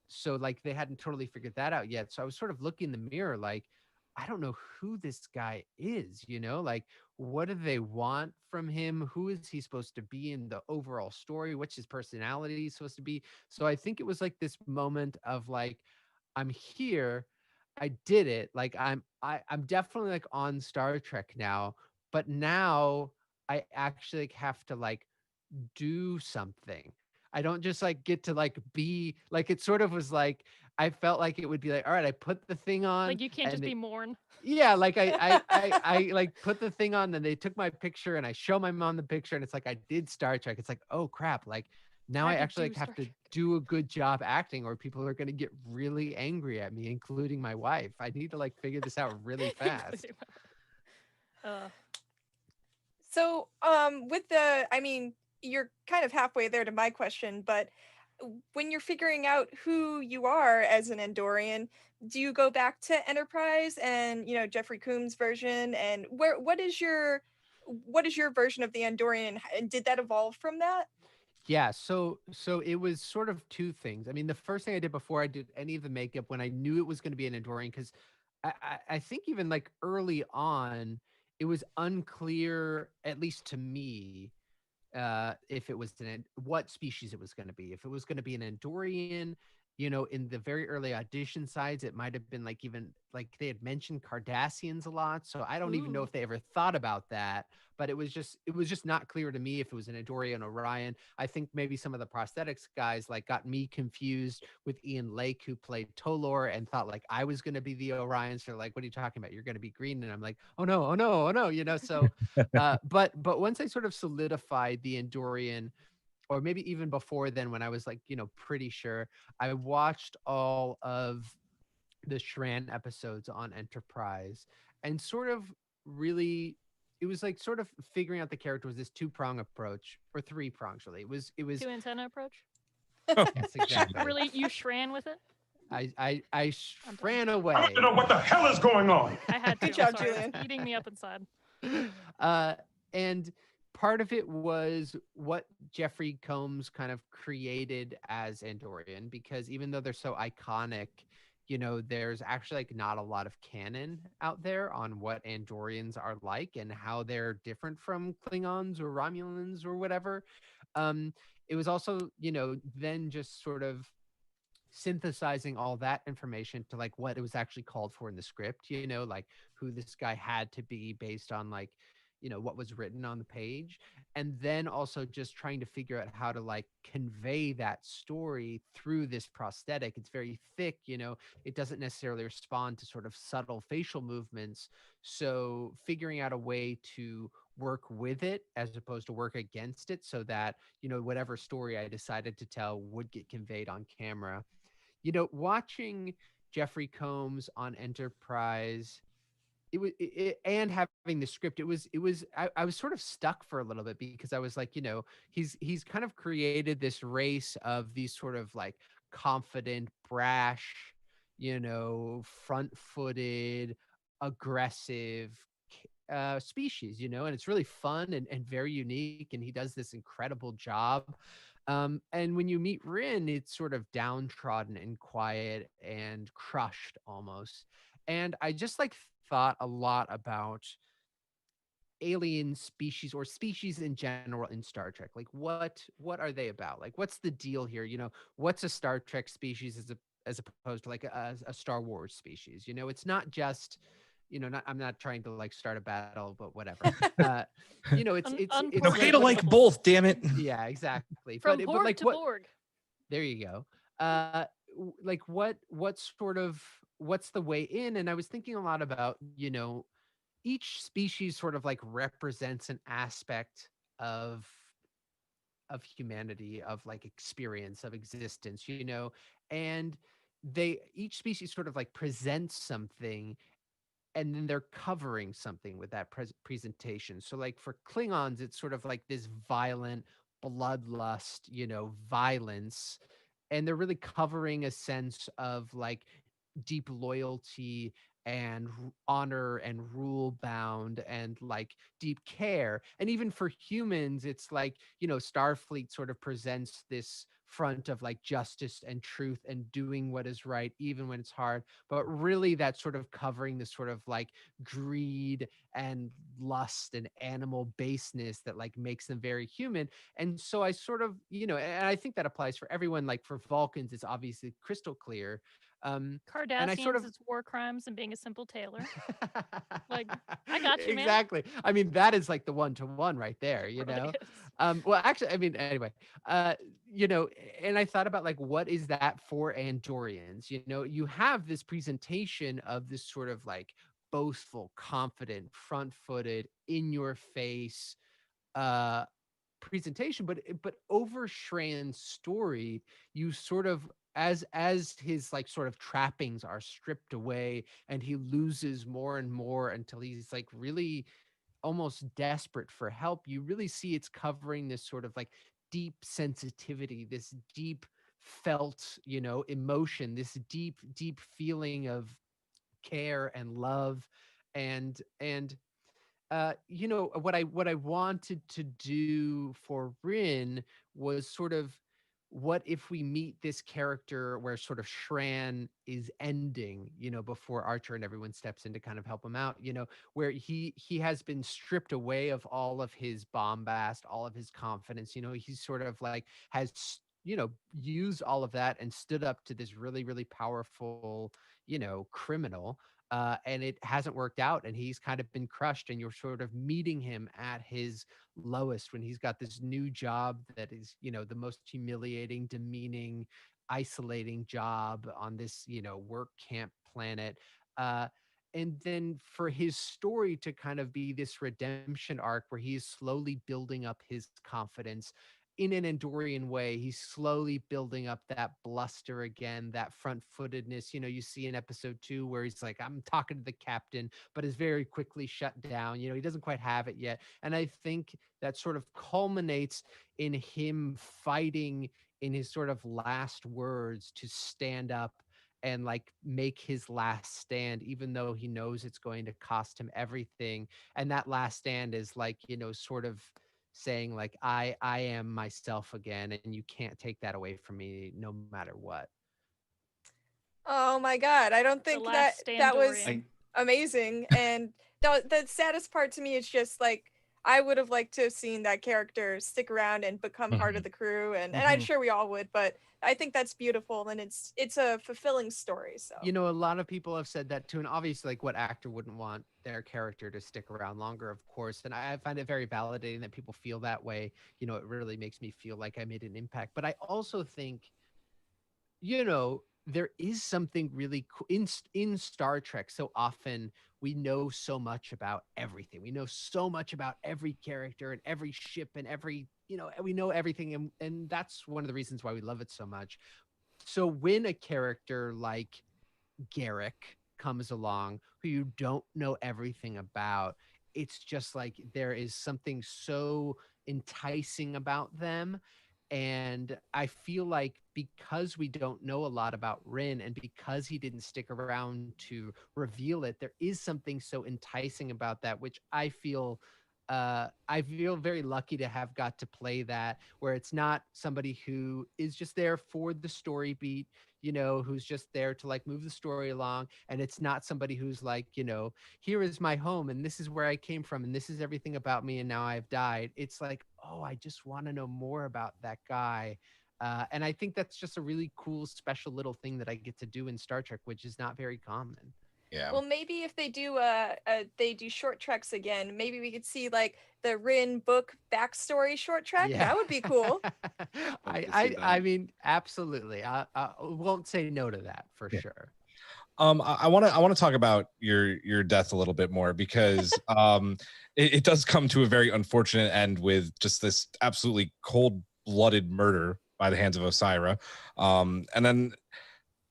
So like they hadn't totally figured that out yet, so I was sort of looking in the mirror like, I don't know who this guy is, like what do they want from him? Who is he supposed to be in the overall story? What's his personality supposed to be? So I think it was like this moment of like, I'm here, I did it. Like I'm definitely like on Star Trek now, but now I actually have to like do something. I don't just like get to like be like, it sort of was like I felt like it would be like, all right, I put the thing on. Like you can't just be Morn. Yeah, like I like put the thing on and they took my picture and I show my mom the picture and it's like I did Star Trek. It's like, oh crap, like now I actually like have to do a good job acting or people are going to get really angry at me, including my wife. I need to like figure this out really fast. So with the, I mean, you're kind of halfway there to my question, but when you're figuring out who you are as an Andorian, do you go back to Enterprise and Jeffrey Combs' version, and what is your version of the Andorian, and did that evolve from that? Yeah, so it was sort of 2 things. I mean, the first thing I did before I did any of the makeup, when I knew it was going to be an Andorian, because I think even like early on, it was unclear, at least to me, if it was what species it was going to be. If it was going to be an Andorian, in the very early audition sides, it might have been like even like they had mentioned Cardassians a lot. So I don't even know if they ever thought about that. But it was just not clear to me if it was an Andorian Orion. I think maybe some of the prosthetics guys like got me confused with Ian Lake, who played Tolor, and thought like I was going to be the Orions. So like, what are you talking about? You're going to be green. And I'm like, oh no, oh no, oh no. So, but once I sort of solidified the Andorian, or maybe even before then, when I was like, pretty sure, I watched all of the Shran episodes on Enterprise, and sort of really, it was like sort of figuring out the character was this two-prong approach, or three prongs really. It was Two antenna approach. yes, exactly. Really, you shran with it? I I'm done. ran away. I want to know what the hell is going on. I had to. Good job, I'm sorry. Julian. It's eating me up inside. And part of it was what Jeffrey Combs kind of created as Andorian, because even though they're so iconic, there's actually like not a lot of canon out there on what Andorians are like and how they're different from Klingons or Romulans or whatever. It was also, then just sort of synthesizing all that information to like what it was actually called for in the script, like who this guy had to be based on like, what was written on the page. And then also just trying to figure out how to like convey that story through this prosthetic. It's very thick, it doesn't necessarily respond to sort of subtle facial movements. So figuring out a way to work with it as opposed to work against it so that, whatever story I decided to tell would get conveyed on camera. Watching Jeffrey Combs on Enterprise, and having the script, I was sort of stuck for a little bit because I was like, he's kind of created this race of these sort of like confident, brash, front-footed, aggressive species, and it's really fun and very unique, and he does this incredible job. And when you meet Ryn, it's sort of downtrodden and quiet and crushed almost. And I just like thought a lot about alien species or species in general in Star Trek. Like what are they about? Like what's the deal here? What's a Star Trek species as opposed to like a Star Wars species? It's not just I'm not trying to like start a battle, but whatever. It's Okay to like Unpolitical. both, damn it. yeah, exactly. From but Borg like to what? Borg. There you go. Like what sort of what's the way in? And I was thinking a lot about each species sort of like represents an aspect of humanity, of like experience, of existence, and each species sort of like presents something, and then they're covering something with that presentation. So like for Klingons, it's sort of like this violent bloodlust, violence, and they're really covering a sense of like deep loyalty and honor and rule bound and like deep care. And even for humans, it's like, Starfleet sort of presents this front of like justice and truth and doing what is right even when it's hard, but really that's sort of covering this sort of like greed and lust and animal baseness that like makes them very human. And so I sort of, and I think that applies for everyone. Like for Vulcans, it's obviously crystal clear. And I Cardassians, sort of it's war crimes and being a simple tailor. Like, I got you, man. exactly. I mean, that is like the one-to-one right there, It really is. Well, actually, I mean, anyway, and I thought about like, what is that for Andorians? You have this presentation of this sort of like boastful, confident, front-footed, in your face, presentation, but over Shran's story, you sort of as his like sort of trappings are stripped away and he loses more and more until he's like really almost desperate for help, you really see it's covering this sort of like deep sensitivity, this deep felt, emotion, this deep feeling of care and love. And what I wanted to do for Ryn was sort of, what if we meet this character where sort of Shran is ending, before Archer and everyone steps in to kind of help him out, where he has been stripped away of all of his bombast, all of his confidence, he's sort of like has used all of that and stood up to this really, really powerful, criminal. And it hasn't worked out, and he's kind of been crushed, and you're sort of meeting him at his lowest when he's got this new job that is, the most humiliating, demeaning, isolating job on this, work camp planet. And then for his story to kind of be this redemption arc where he's slowly building up his confidence in an Andorian way, he's slowly building up that bluster again, that front-footedness. You see in episode 2 where he's like, I'm talking to the captain, but is very quickly shut down. He doesn't quite have it yet. And I think that sort of culminates in him fighting in his sort of last words to stand up and like make his last stand, even though he knows it's going to cost him everything. And that last stand is like, sort of saying like, I am myself again, and you can't take that away from me no matter what. Oh my God. I don't The think last that was Standorian. amazing. And the saddest part to me is just like, I would have liked to have seen that character stick around and become part of the crew. And I'm sure we all would, but I think that's beautiful. And it's a fulfilling story. So, a lot of people have said that too. And obviously, like, what actor wouldn't want their character to stick around longer, of course. And I find it very validating that people feel that way. It really makes me feel like I made an impact. But I also think, there is something really cool in Star Trek. So often we know so much about everything. We know so much about every character and every ship and every, we know everything. And that's one of the reasons why we love it so much. So when a character like Garrick comes along who you don't know everything about, it's just like there is something so enticing about them. And I feel like because we don't know a lot about Ryn and because he didn't stick around to reveal it, there is something so enticing about that, which I feel very lucky to have got to play that, where it's not somebody who is just there for the story beat, who's just there to like move the story along. And it's not somebody who's like, here is my home and this is where I came from and this is everything about me and now I've died. It's like, oh, I just want to know more about that guy. And I think that's just a really cool, special little thing that I get to do in Star Trek, which is not very common. Yeah. Well, maybe if they do they do short treks again, maybe we could see like the Ryn book backstory short trek. Yeah. That would be cool. I mean, absolutely. I won't say no to that for sure. I want to talk about your death a little bit more because it does come to a very unfortunate end with just this absolutely cold-blooded murder by the hands of Osira. And then,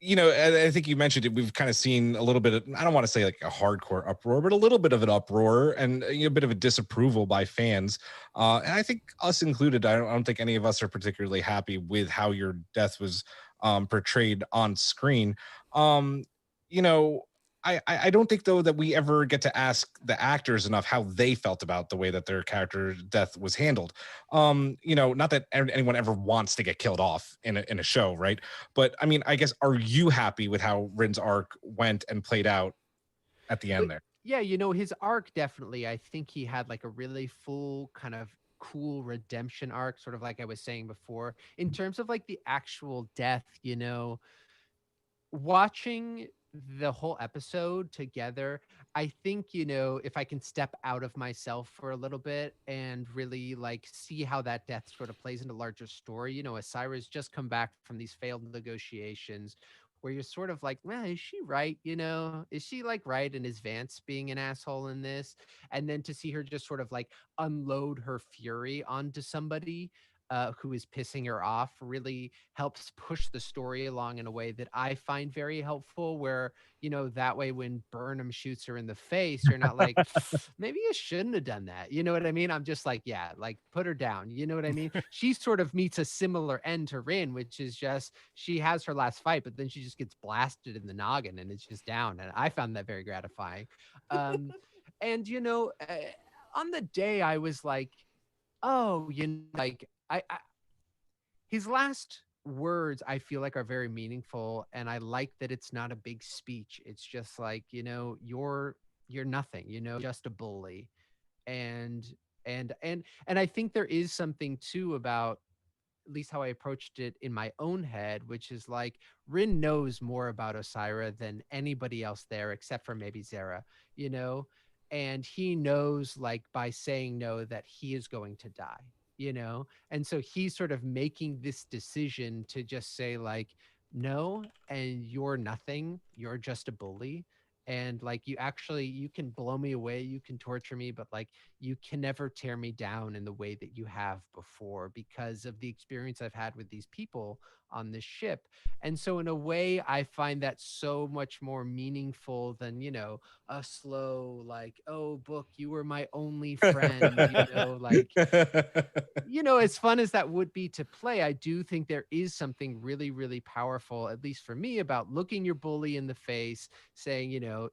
I think you mentioned it. We've kind of seen a little bit of, I don't want to say like a hardcore uproar, but a little bit of an uproar and a bit of a disapproval by fans. And I think us included, I don't think any of us are particularly happy with how your death was portrayed on screen. I don't think though that we ever get to ask the actors enough how they felt about the way that their character death was handled. Not that anyone ever wants to get killed off in a show, right? But I mean, I guess, are you happy with how Ryn's arc went and played out at the end there? Yeah, his arc definitely, I think he had like a really full kind of cool redemption arc, sort of like I was saying before. In terms of like the actual death, watching the whole episode together, I think, if I can step out of myself for a little bit and really like see how that death sort of plays into larger story, Osira's just come back from these failed negotiations where you're sort of like, well, is she right? Is she like right? And is Vance being an asshole in this? And then to see her just sort of like unload her fury onto somebody who is pissing her off really helps push the story along in a way that I find very helpful, where, that way when Burnham shoots her in the face, you're not like, maybe you shouldn't have done that. You know what I mean? I'm just like, yeah, like put her down. You know what I mean? She sort of meets a similar end to Ryn, which is just, she has her last fight, but then she just gets blasted in the noggin and it's just down. And I found that very gratifying. And, on the day I was like, oh, like, his last words I feel like are very meaningful, and I like that it's not a big speech. It's just like, you're nothing, just a bully. And I think there is something too about, at least how I approached it in my own head, which is like Ryn knows more about Osira than anybody else there except for maybe Zara, and he knows, like, by saying no, that he is going to die. And so he's sort of making this decision to just say like, no, and you're nothing, you're just a bully. And like you can blow me away, you can torture me, but like you can never tear me down in the way that you have before, because of the experience I've had with these people on this ship. And so in a way I find that so much more meaningful than, a slow like, oh book, you were my only friend, like, as fun as that would be to play, I do think there is something really, really powerful, at least for me, about looking your bully in the face, saying,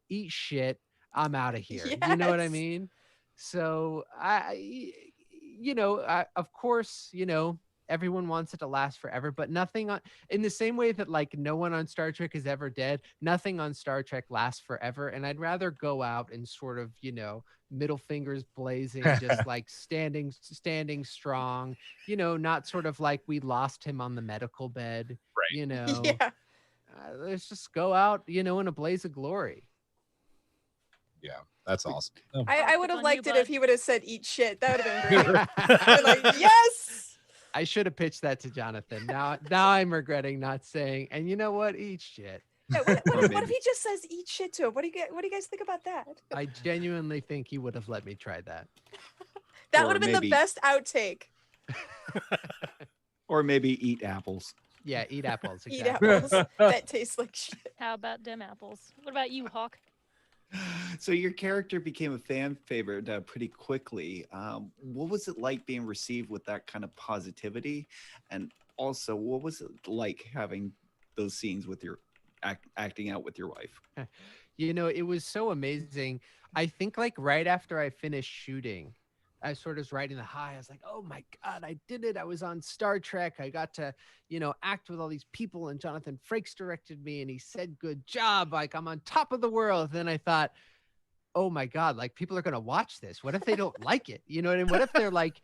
eat shit, I'm out of here. You know what I Yes. mean? So of course, everyone wants it to last forever, but nothing in the same way that like no one on Star Trek is ever dead, nothing on Star Trek lasts forever. And I'd rather go out and sort of, middle fingers blazing, just like standing strong, not sort of like we lost him on the medical bed, Right. Yeah. Let's just go out, in a blaze of glory. Yeah, that's awesome. Oh. I would It's have on you, liked it bud. if he would have said eat shit. That would have been great. I'd be like, yes. I should have pitched that to Jonathan. Now I'm regretting not saying, and you know what? Eat shit. Yeah, what if he just says eat shit to him? What do you guys think about that? I genuinely think he would have let me try that. That Or would have been the maybe- best outtake. Or maybe eat apples. Yeah, eat apples. Eat Exactly. apples that taste like shit. How about them apples? What about you, Hawk? So your character became a fan favorite pretty quickly. What was it like being received with that kind of positivity? And also, what was it like having those scenes with your acting out with your wife? It was so amazing. I think like right after I finished shooting, I sort of was riding the high. I was like, oh my God, I did it. I was on Star Trek. I got to, act with all these people, and Jonathan Frakes directed me and he said, good job. Like I'm on top of the world. Then I thought, oh my God, like people are going to watch this. What if they don't like it? You know what I mean? What if they're like,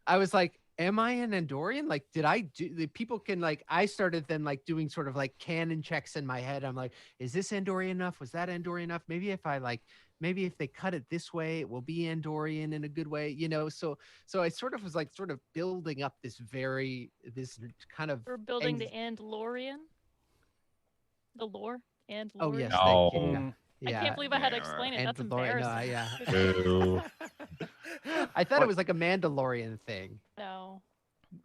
I was like, am I an Andorian? Like, did I do the people can like, I started then like doing sort of like canon checks in my head. I'm like, is this Andorian enough? Was that Andorian enough? Maybe if they cut it this way, it will be Andorian in a good way, So I sort of was like sort of building up this kind of. We're building the Andorian. The lore. And Oh yes, No. thank you. Yeah. I can't believe I had to explain it. That's Mandalorian. embarrassing. No, yeah. I thought it was like a Mandalorian thing. No.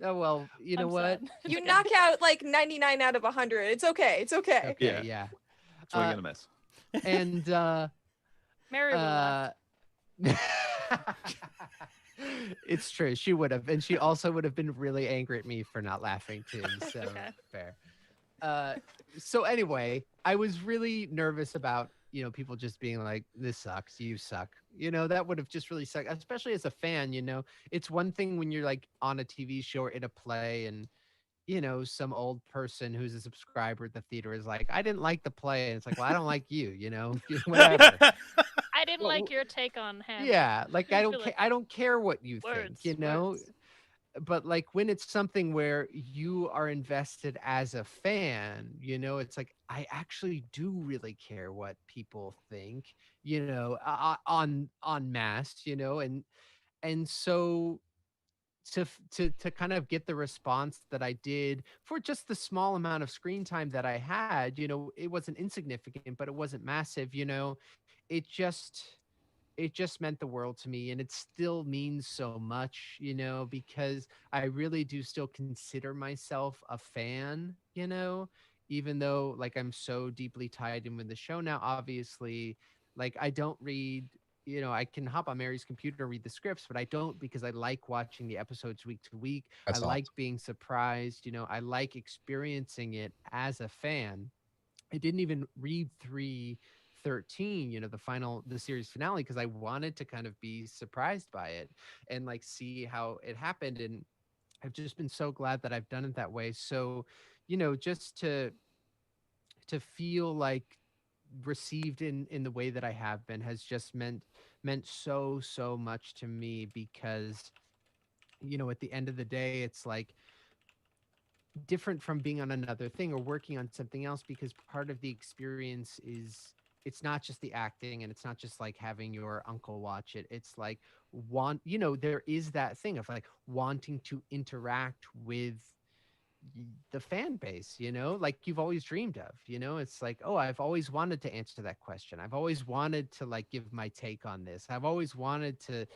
Oh well, you know I'm what? sad. You knock out like 99 out of 100. It's okay. It's okay. Okay, yeah. That's what you're gonna miss. And Mary will laugh. it's true. She would have, and she also would have been really angry at me for not laughing too. So Okay. fair. So anyway, I was really nervous about people just being like, "This sucks. You suck." That would have just really sucked, especially as a fan. It's one thing when you're like on a TV show or in a play, and some old person who's a subscriber at the theater is like, "I didn't like the play," and it's like, "Well, I don't like you." Whatever. I didn't like your take on Hamlet. Yeah, like I Feel don't like I don't care what you words, think, words. But like when it's something where you are invested as a fan, it's like I actually do really care what people think, on mass, and so to kind of get the response that I did for just the small amount of screen time that I had, it wasn't insignificant, but it wasn't massive, it just meant the world to me, and it still means so much, because I really do still consider myself a fan, even though like I'm so deeply tied in with the show now. Obviously, like I don't read, I can hop on Mary's computer and read the scripts, but I don't, because I like watching the episodes week to week. That's I like awesome. being surprised, I like experiencing it as a fan. I didn't even read 313, the series finale, because I wanted to kind of be surprised by it and like see how it happened. And I've just been so glad that I've done it that way. So, just to feel like received in the way that I have been has just meant so much to me, because at the end of the day, it's like different from being on another thing or working on something else, because part of the experience is it's not just the acting, and it's not just like having your uncle watch it. It's like there is that thing of like wanting to interact with the fan base, like you've always dreamed of. It's like, oh, I've always wanted to answer that question. I've always wanted to like give my take on this. I've always wanted to,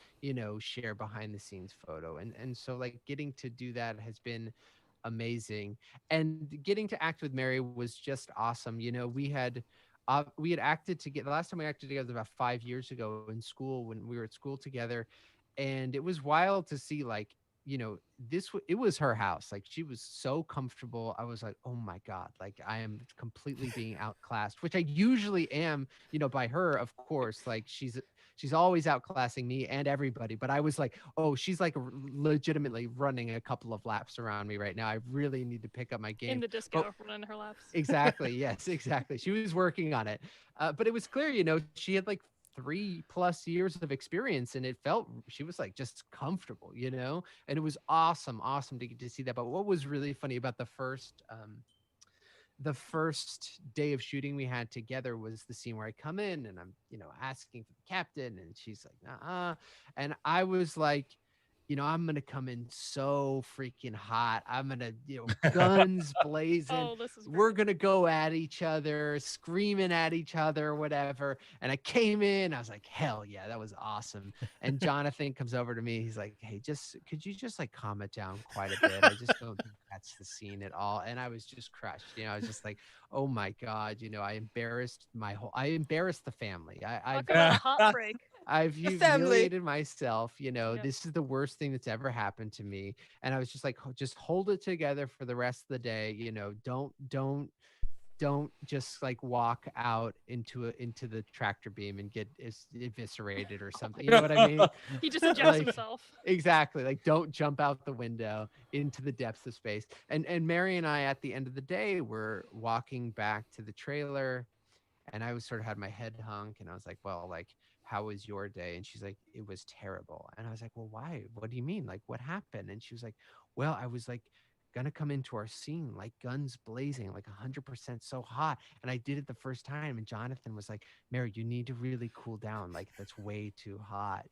share behind the scenes photo. And so like getting to do that has been amazing. And getting to act with Mary was just awesome. We had acted together. The last time we acted together was about 5 years ago in school when we were at school together. And it was wild to see like, it was her house. Like she was so comfortable. I was like, oh my God, like I am completely being outclassed, which I usually am, by her, of course. Like she's always outclassing me and everybody. But I was like, oh, she's like legitimately running a couple of laps around me right now. I really need to pick up my game. In the disco, running her laps. Exactly. Yes, exactly. She was working on it. But it was clear, she had like 3+ years of experience, and it felt she was like just comfortable, and it was awesome to get to see that. But what was really funny about the first day of shooting we had together was the scene where I come in and I'm, asking for the captain, and she's like, and I was like, I'm going to come in so freaking hot. I'm going to, guns blazing. Oh, this is We're great. going to go at each other, screaming at each other, whatever. And I came in, I was like, hell yeah, that was awesome. And Jonathan comes over to me. He's like, hey, could you just like calm it down quite a bit? I just don't think that's the scene at all. And I was just crushed. I was just like, oh my God, I embarrassed the family. Talk about a hot break. I've The family. humiliated myself. Yep. This is the worst thing that's ever happened to me. And I was just like, just hold it together for the rest of the day. Don't just like walk out into the tractor beam and get eviscerated or something. You know what I mean? He just ejects himself. Exactly. Like don't jump out the window into the depths of space. And Mary and I, at the end of the day, were walking back to the trailer, and I was sort of had my head hung, and I was like, well, like, how was your day? And she's like, it was terrible. And I was like, well, why? What do you mean? Like, what happened? And she was like, well, I was like gonna come into our scene like guns blazing, like 100% so hot, and I did it the first time, and Jonathan was like, Mary, you need to really cool down, like that's way too hot.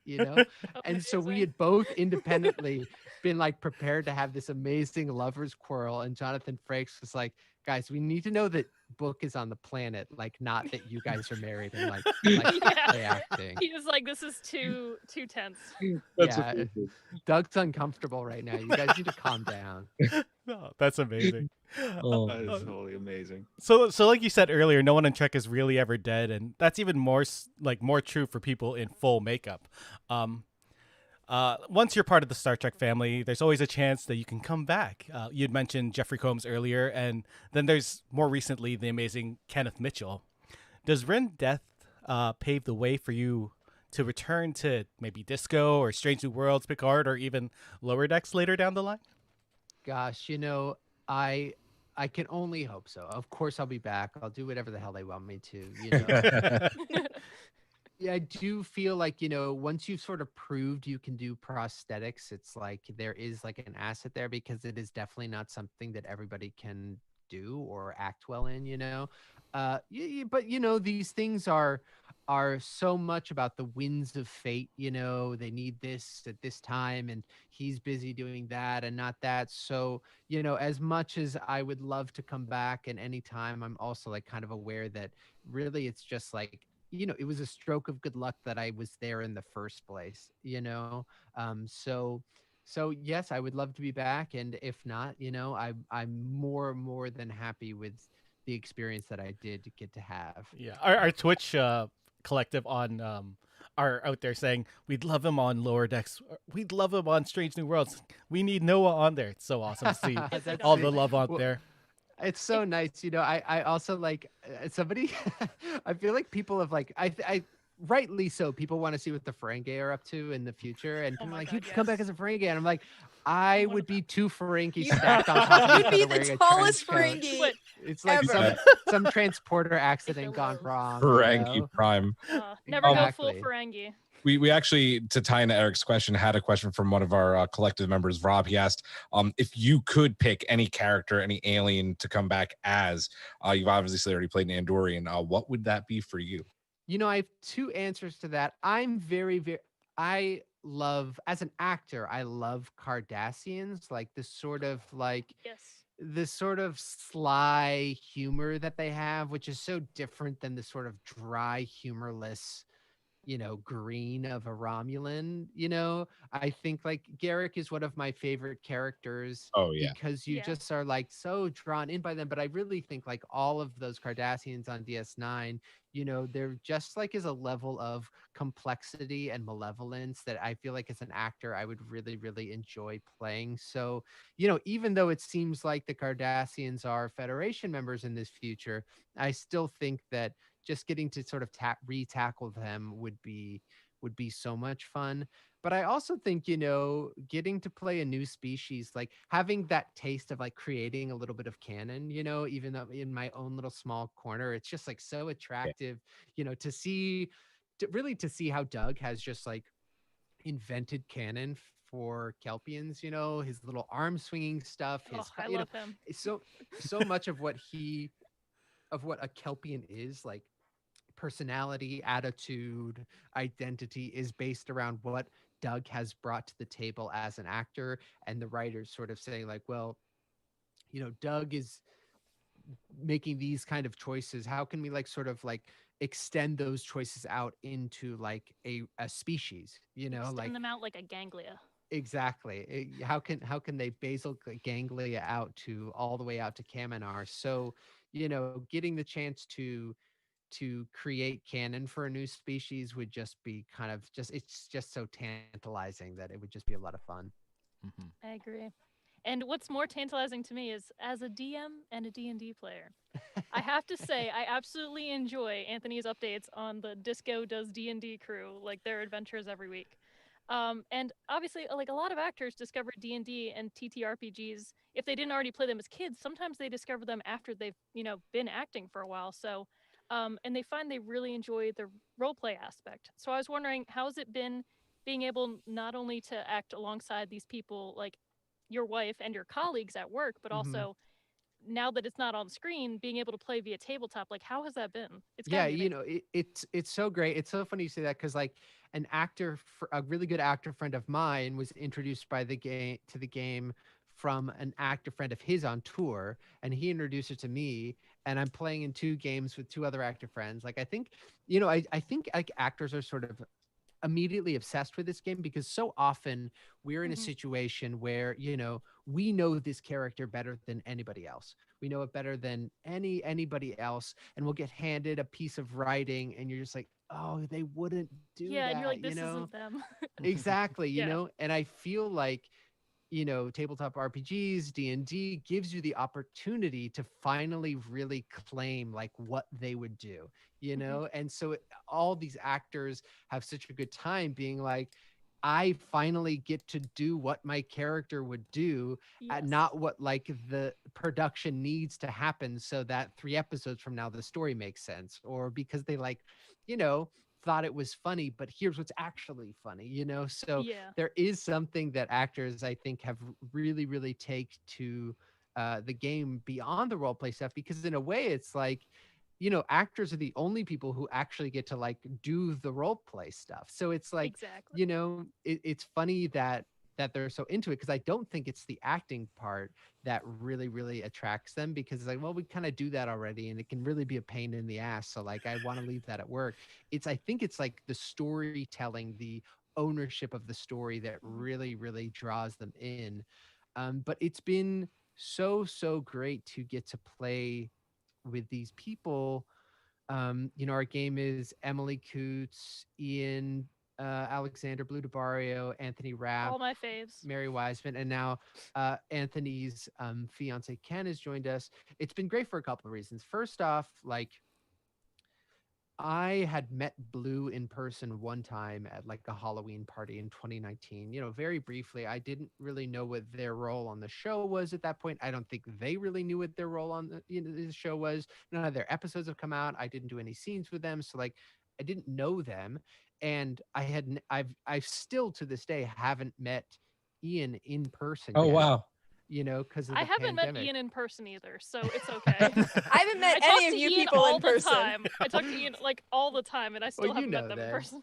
And so we had both independently been like prepared to have this amazing lovers quarrel, and Jonathan Frakes was like, guys, we need to know that Book is on the planet, like not that you guys are married and like play acting. He was like, this is too tense. Yeah, Doug's uncomfortable right now. You guys need to calm down. Oh, that's amazing. That is totally amazing. So like you said earlier, no one in Trek is really ever dead, and that's even more true for people in full makeup. Once you're part of the Star Trek family, there's always a chance that you can come back. You'd mentioned Jeffrey Combs earlier, and then there's more recently the amazing Kenneth Mitchell. Does Ryn's death pave the way for you to return to maybe Disco or Strange New Worlds, Picard, or even Lower Decks later down the line? Gosh, I can only hope so. Of course, I'll be back. I'll do whatever the hell they want me to. Yeah, I do feel like, once you've sort of proved you can do prosthetics, it's like there is like an asset there, because it is definitely not something that everybody can do or act well in. But these things are so much about the winds of fate. They need this at this time, and he's busy doing that and not that. So, as much as I would love to come back at any time, I'm also like kind of aware that really it's just like, it was a stroke of good luck that I was there in the first place, So yes, I would love to be back. And if not, I'm more than happy with the experience that I did get to have. Yeah. Our Twitch collective on are out there saying we'd love him on Lower Decks. We'd love him on Strange New Worlds. We need Noah on there. It's so awesome to see all the love out there. It's so nice. I also like somebody, I feel like people have like, I rightly so, people want to see what the Ferengi are up to in the future. And people are like, you can come back as a Ferengi. And I'm like, I would be two Ferengi stacked on top of each other. You'd be the tallest Ferengi. It's like ever. some transporter accident gone wrong. Ferengi Prime. Never go full Ferengi. We actually, to tie into Eric's question, had a question from one of our collective members, Rob. He asked if you could pick any character, any alien to come back as. You've obviously already played an Andorian. What would that be for you? I have two answers to that. I'm I love, as an actor, I love Cardassians, like this sort of like, yes, the sort of sly humor that they have, which is so different than the sort of dry, humorless, green of a Romulan. I think like Garrick is one of my favorite characters Oh yeah. because you Yeah. just are like so drawn in by them. But I really think like all of those Cardassians on DS9, they're just like is a level of complexity and malevolence that I feel like as an actor, I would really, really enjoy playing. So, even though it seems like the Cardassians are Federation members in this future, I still think that just getting to sort of re-tackle them would be so much fun. But I also think, getting to play a new species, like having that taste of like creating a little bit of canon, even though in my own little small corner, it's just like so attractive, to see how Doug has just like invented canon for Kelpians, his little arm swinging stuff, his I love him. so much of what a Kelpian is, like personality, attitude, identity, is based around what Doug has brought to the table as an actor. And the writers sort of saying like, well, Doug is making these kind of choices. How can we like sort of like extend those choices out into like a species, Extend like them out like a ganglia. exactly. How can they basal ganglia out to all the way out to Kaminar? So, getting the chance to create canon for a new species would just be kind of it's just so tantalizing that it would just be a lot of fun. Mhm. I agree. And what's more tantalizing to me is as a DM and a D&D player, I have to say I absolutely enjoy Anthony's updates on the Disco Does D&D crew, like their adventures every week. And obviously, like a lot of actors discover D&D and TTRPGs if they didn't already play them as kids. Sometimes they discover them after they've been acting for a while. So, and they find they really enjoy the role play aspect. So I was wondering, how's it been being able not only to act alongside these people like your wife and your colleagues at work, but also now that it's not on screen, being able to play via tabletop, like how has that been? It's Yeah, gotta be amazing. it's so great. It's so funny you say that because like a really good actor friend of mine was introduced by the game from an actor friend of his on tour, and he introduced it to me, and I'm playing in 2 games with 2 other actor friends. Like I think, I think like actors are sort of immediately obsessed with this game because so often we're in a situation where we know this character better than anybody else. We know it better than anybody else, and we'll get handed a piece of writing and you're just like, oh, they wouldn't do Yeah, that, and you're like, this isn't them. Exactly. Yeah. And I feel like tabletop RPGs, D&D gives you the opportunity to finally really claim like what they would do, and so all these actors have such a good time being like, I finally get to do what my character would do, Yes. not what like the production needs to happen so that 3 episodes from now the story makes sense, or because they like, thought it was funny, but here's what's actually funny, so Yeah. there is something that actors I think have really, really take to the game beyond the role play stuff, because in a way it's like, actors are the only people who actually get to like do the role play stuff. So it's like, Exactly. it's funny that they're so into it, because I don't think it's the acting part that really, really attracts them, because it's like, well, we kind of do that already and it can really be a pain in the ass. So like, I want to leave that at work. I think it's like the storytelling, the ownership of the story that really, really draws them in. But it's been so, so great to get to play with these people. Our game is Emily Coots, Ian Alexander Blue DeBario, Anthony Rapp, All my faves. Mary Wiseman, and now Anthony's fiance Ken has joined us. It's been great for a couple of reasons. First off, like I had met Blue in person one time at like a Halloween party in 2019, very briefly. I didn't really know what their role on the show was at that point. I don't think they really knew what their role on the show was. None of their episodes have come out. I didn't do any scenes with them. So like, I didn't know them. And I've still to this day haven't met Ian in person Oh yet. wow. Because of the I haven't pandemic. met Ian in person either, so it's okay. I haven't met I any talk of to you Ian people all in person. the time. I talk to Ian like all the time, and I still Well, haven't met them in person.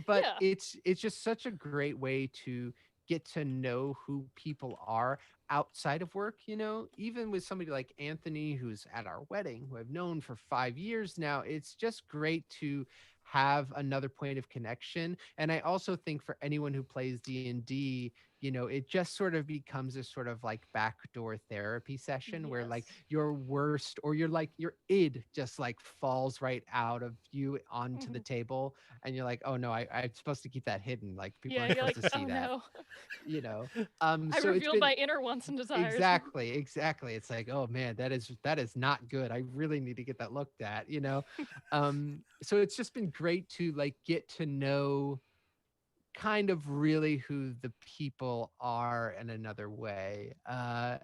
but Yeah. it's just such a great way to get to know who people are outside of work, even with somebody like Anthony, who's at our wedding, who I've known for 5 years now. It's just great to have another point of connection. And I also think for anyone who plays D&D, it just sort of becomes a sort of like backdoor therapy session where like Yes. your worst or your id just like falls right out of you onto the Mhm. table. And you're like, oh no, I'm supposed to keep that hidden. Like people Yeah, aren't you're like, supposed to see oh that, no. you know? I So it's revealed been my inner wants and desires. exactly. It's like, oh man, that is not good. I really need to get that looked at. So it's just been great to like get to know kind of really who the people are in another way. And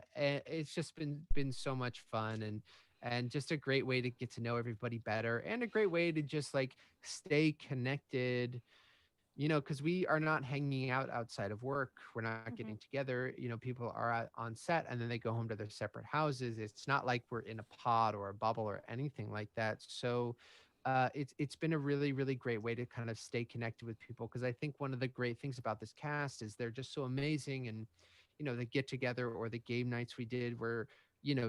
it's just been so much fun, and just a great way to get to know everybody better, and a great way to just like stay connected, because we are not hanging out outside of work. We're not getting Mhm. together. People are on set and then they go home to their separate houses. It's not like we're in a pod or a bubble or anything like that. So it's been a really, really great way to kind of stay connected with people, because I think one of the great things about this cast is they're just so amazing. And the get together or the game nights we did were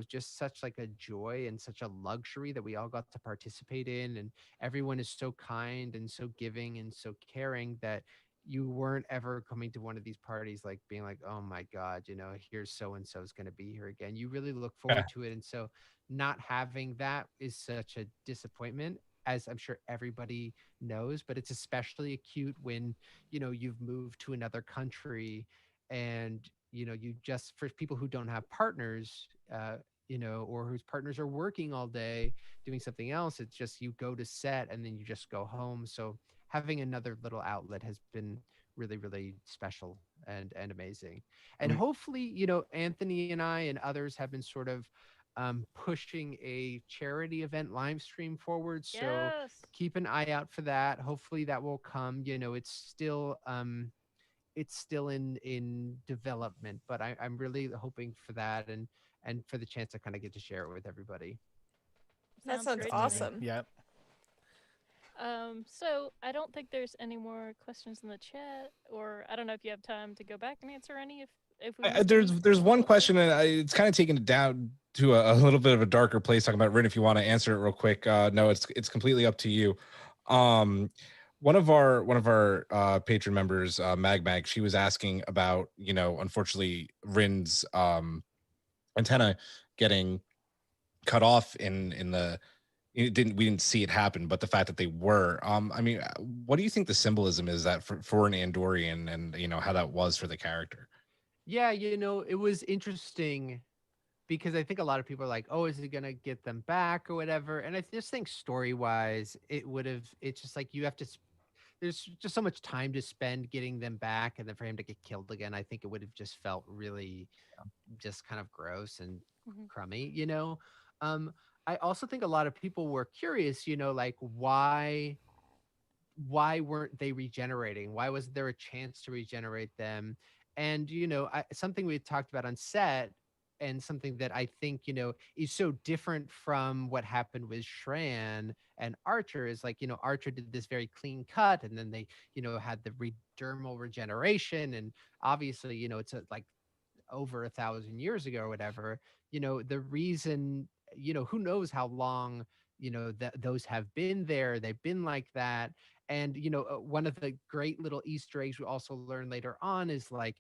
just such like a joy and such a luxury that we all got to participate in. And everyone is so kind and so giving and so caring that you weren't ever coming to one of these parties like being like, oh my god, here's so and so is going to be here again. You really look Yeah. forward to it. And so not having that is such a disappointment, as I'm sure everybody knows. But it's especially acute when you've moved to another country, and you just, for people who don't have partners, or whose partners are working all day doing something else. It's just you go to set and then you just go home. So having another little outlet has been really, really special and amazing. And Mm. hopefully, Anthony and I and others have been sort of pushing a charity event live stream forward. So Yes. keep an eye out for that. Hopefully that will come. It's still in development, but I'm really hoping for that, and for the chance to kind of get to share it with everybody. That Sounds sounds great to me. awesome. Yeah. So I don't think there's any more questions in the chat, or I don't know if you have time to go back and answer any if we missed any. There's one question, and it's kind of taken it down to a little bit of a darker place, talking about Ryn. If you want to answer it real quick, no, it's completely up to you. One of our patron members, Mag, she was asking about, unfortunately Ryn's antenna getting cut off in the we didn't see it happen, but the fact that they were, I mean, what do you think the symbolism is that for an Andorian, and how that was for the character? Yeah, it was interesting because I think a lot of people are like, "Oh, is he gonna get them back or whatever?" And I just think story wise, it's just like you have to. There's just so much time to spend getting them back, and then for him to get killed again, I think it would have just felt really, just kind of gross and Mhm. crummy. I also think a lot of people were curious, like why weren't they regenerating? Why wasn't there a chance to regenerate them? And something we talked about on set, and something that I think is so different from what happened with Shran and Archer is like, Archer did this very clean cut, and then they had the dermal regeneration, and obviously it's like over 1,000 years ago or whatever. The reason, who knows how long that those have been there, they've been like that. And one of the great little Easter eggs we also learn later on is like,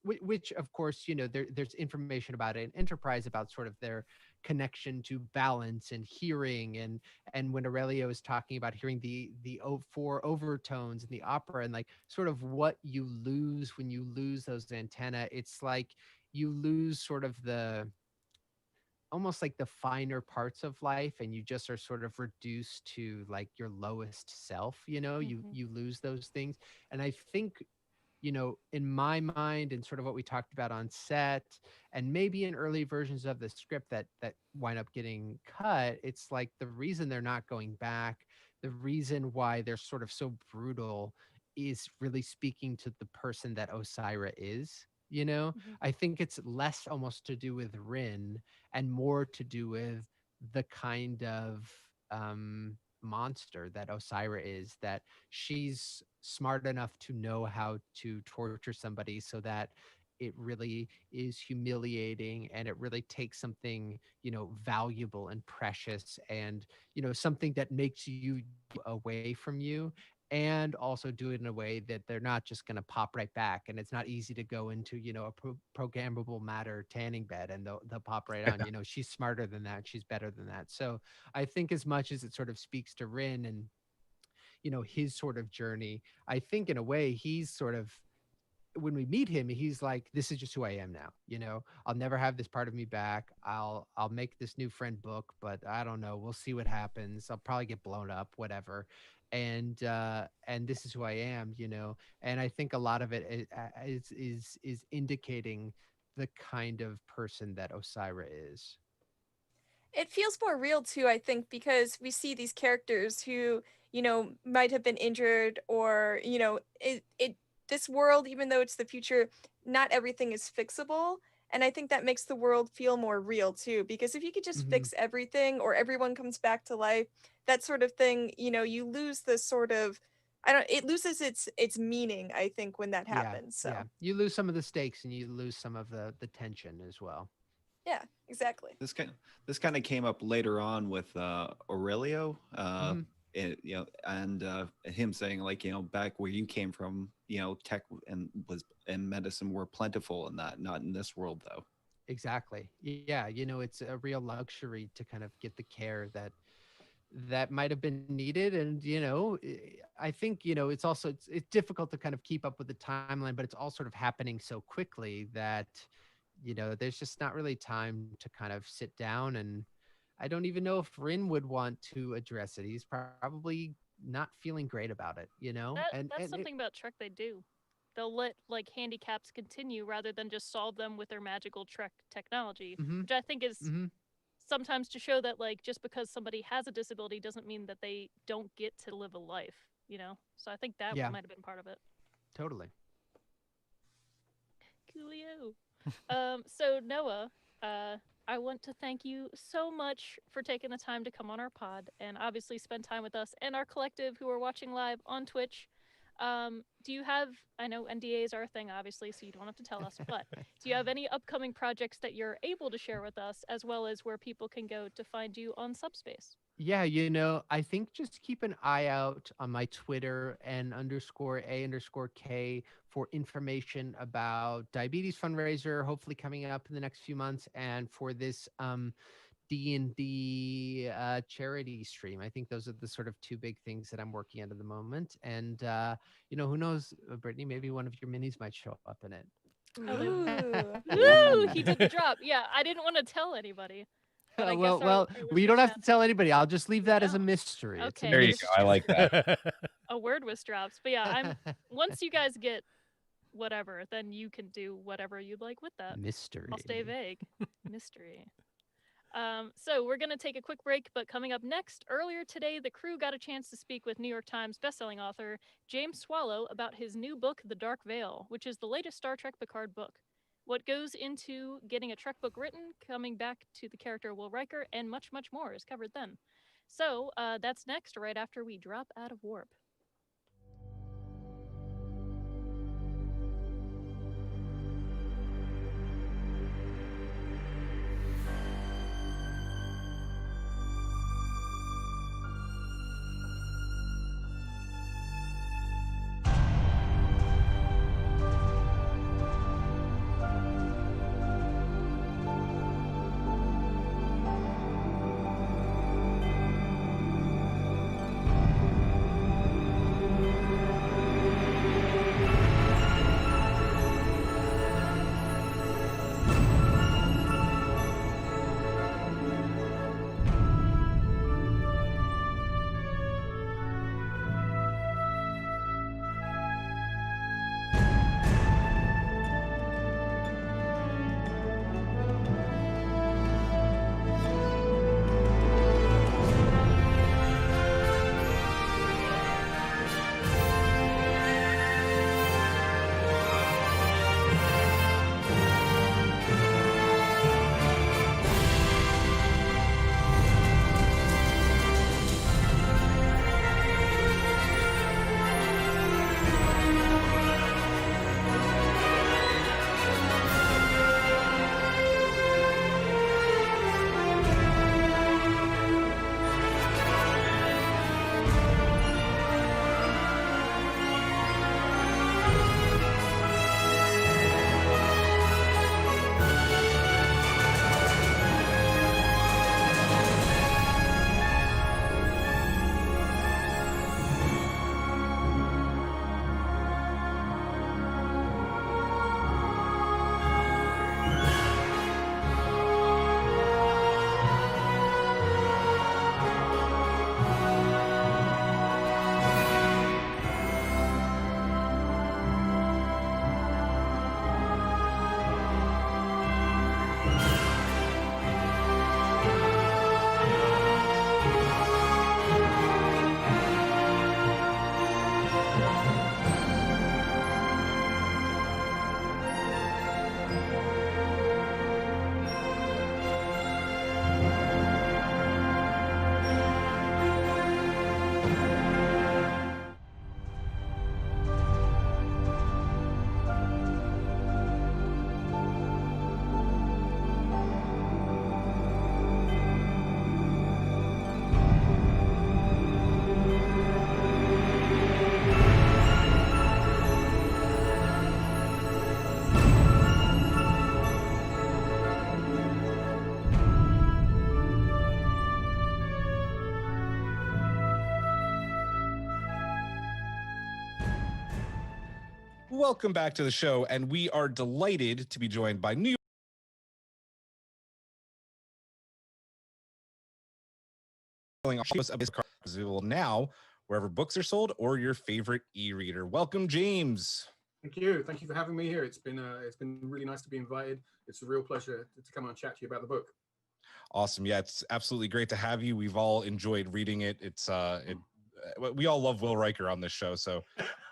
which of course there's information about it in Enterprise about sort of their connection to balance and hearing, and when Aurelio is talking about hearing the four overtones in the opera, and like sort of what you lose when you lose those antenna. It's like you lose sort of the almost like the finer parts of life, and you just are sort of reduced to like your lowest self. you Mhm. you lose those things. And I think in my mind, and sort of what we talked about on set, and maybe in early versions of the script that wind up getting cut, it's like the reason they're not going back, the reason why they're sort of so brutal, is really speaking to the person that Osira is. Mhm. I think it's less almost to do with Ryn, and more to do with the kind of monster that Osira is, that she's smart enough to know how to torture somebody so that it really is humiliating, and it really takes something, valuable and precious, and, something that makes you away from you, and also do it in a way that they're not just going to pop right back. And it's not easy to go into, a programmable matter tanning bed and they'll pop right on. She's smarter than that. She's better than that. So I think as much as it sort of speaks to Ryn and, his sort of journey, I think in a way he's sort of, when we meet him, he's like, this is just who I am now. I'll never have this part of me back. I'll make this new friend book, but I don't know. We'll see what happens. I'll probably get blown up, whatever. And this is who I am, and I think a lot of it is indicating the kind of person that Osira is. It feels more real too, I think, because we see these characters who, might have been injured, or, this world, even though it's the future, not everything is fixable. And I think that makes the world feel more real too, because if you could just fix everything, or everyone comes back to life, that sort of thing, you lose the sort of, it loses its meaning, I think, when that happens. So you lose some of the stakes, and you lose some of the tension as well. Yeah, exactly. This kind of came up later on with Aurelio. And him saying, like, back where you came from, tech and medicine were plentiful, and that not in this world though. Exactly. Yeah, it's a real luxury to kind of get the care that might have been needed. And I think it's difficult to kind of keep up with the timeline, but it's all sort of happening so quickly that there's just not really time to kind of sit down. And I don't even know if Ryn would want to address it. He's probably not feeling great about it, That's something about Trek they do. They'll let like handicaps continue rather than just solve them with their magical Trek technology, which I think is sometimes to show that like just because somebody has a disability doesn't mean that they don't get to live a life, So I think that might have been part of it. Totally. Coolio. So Noah, I want to thank you so much for taking the time to come on our pod and obviously spend time with us and our collective who are watching live on Twitch. Do you have, I know NDAs are a thing, obviously, so you don't have to tell us, but do you have any upcoming projects that you're able to share with us, as well as where people can go to find you on Subspace? Yeah, I think just keep an eye out on my Twitter and _A_K for information about diabetes fundraiser, hopefully coming up in the next few months, and for this D&D charity stream. I think those are the sort of two big things that I'm working on at the moment. And who knows, Brittany, maybe one of your minis might show up in it. Ooh, he did the drop. Yeah, I didn't want to tell anybody. Well, we don't have to tell anybody. I'll just leave that as a mystery. Okay, there you go. I like that. A word was dropped. But yeah, once you guys get whatever, then you can do whatever you'd like with that. Mystery. I'll stay vague. Mystery. So we're going to take a quick break, but coming up next, earlier today, the crew got a chance to speak with New York Times bestselling author James Swallow about his new book, The Dark Veil, which is the latest Star Trek Picard book. What goes into getting a Trek book written, coming back to the character Will Riker, and much, much more is covered then. So that's next, right after we drop out of warp. Welcome back to the show, and we are delighted to be joined by New York available now wherever books are sold or your favorite e-reader. Welcome, James. Thank you. Thank you for having me here. It's been really nice to be invited. It's a real pleasure to come on and chat to you about the book. Awesome. Yeah, it's absolutely great to have you. We've all enjoyed reading it. We all love Will Riker on this show, so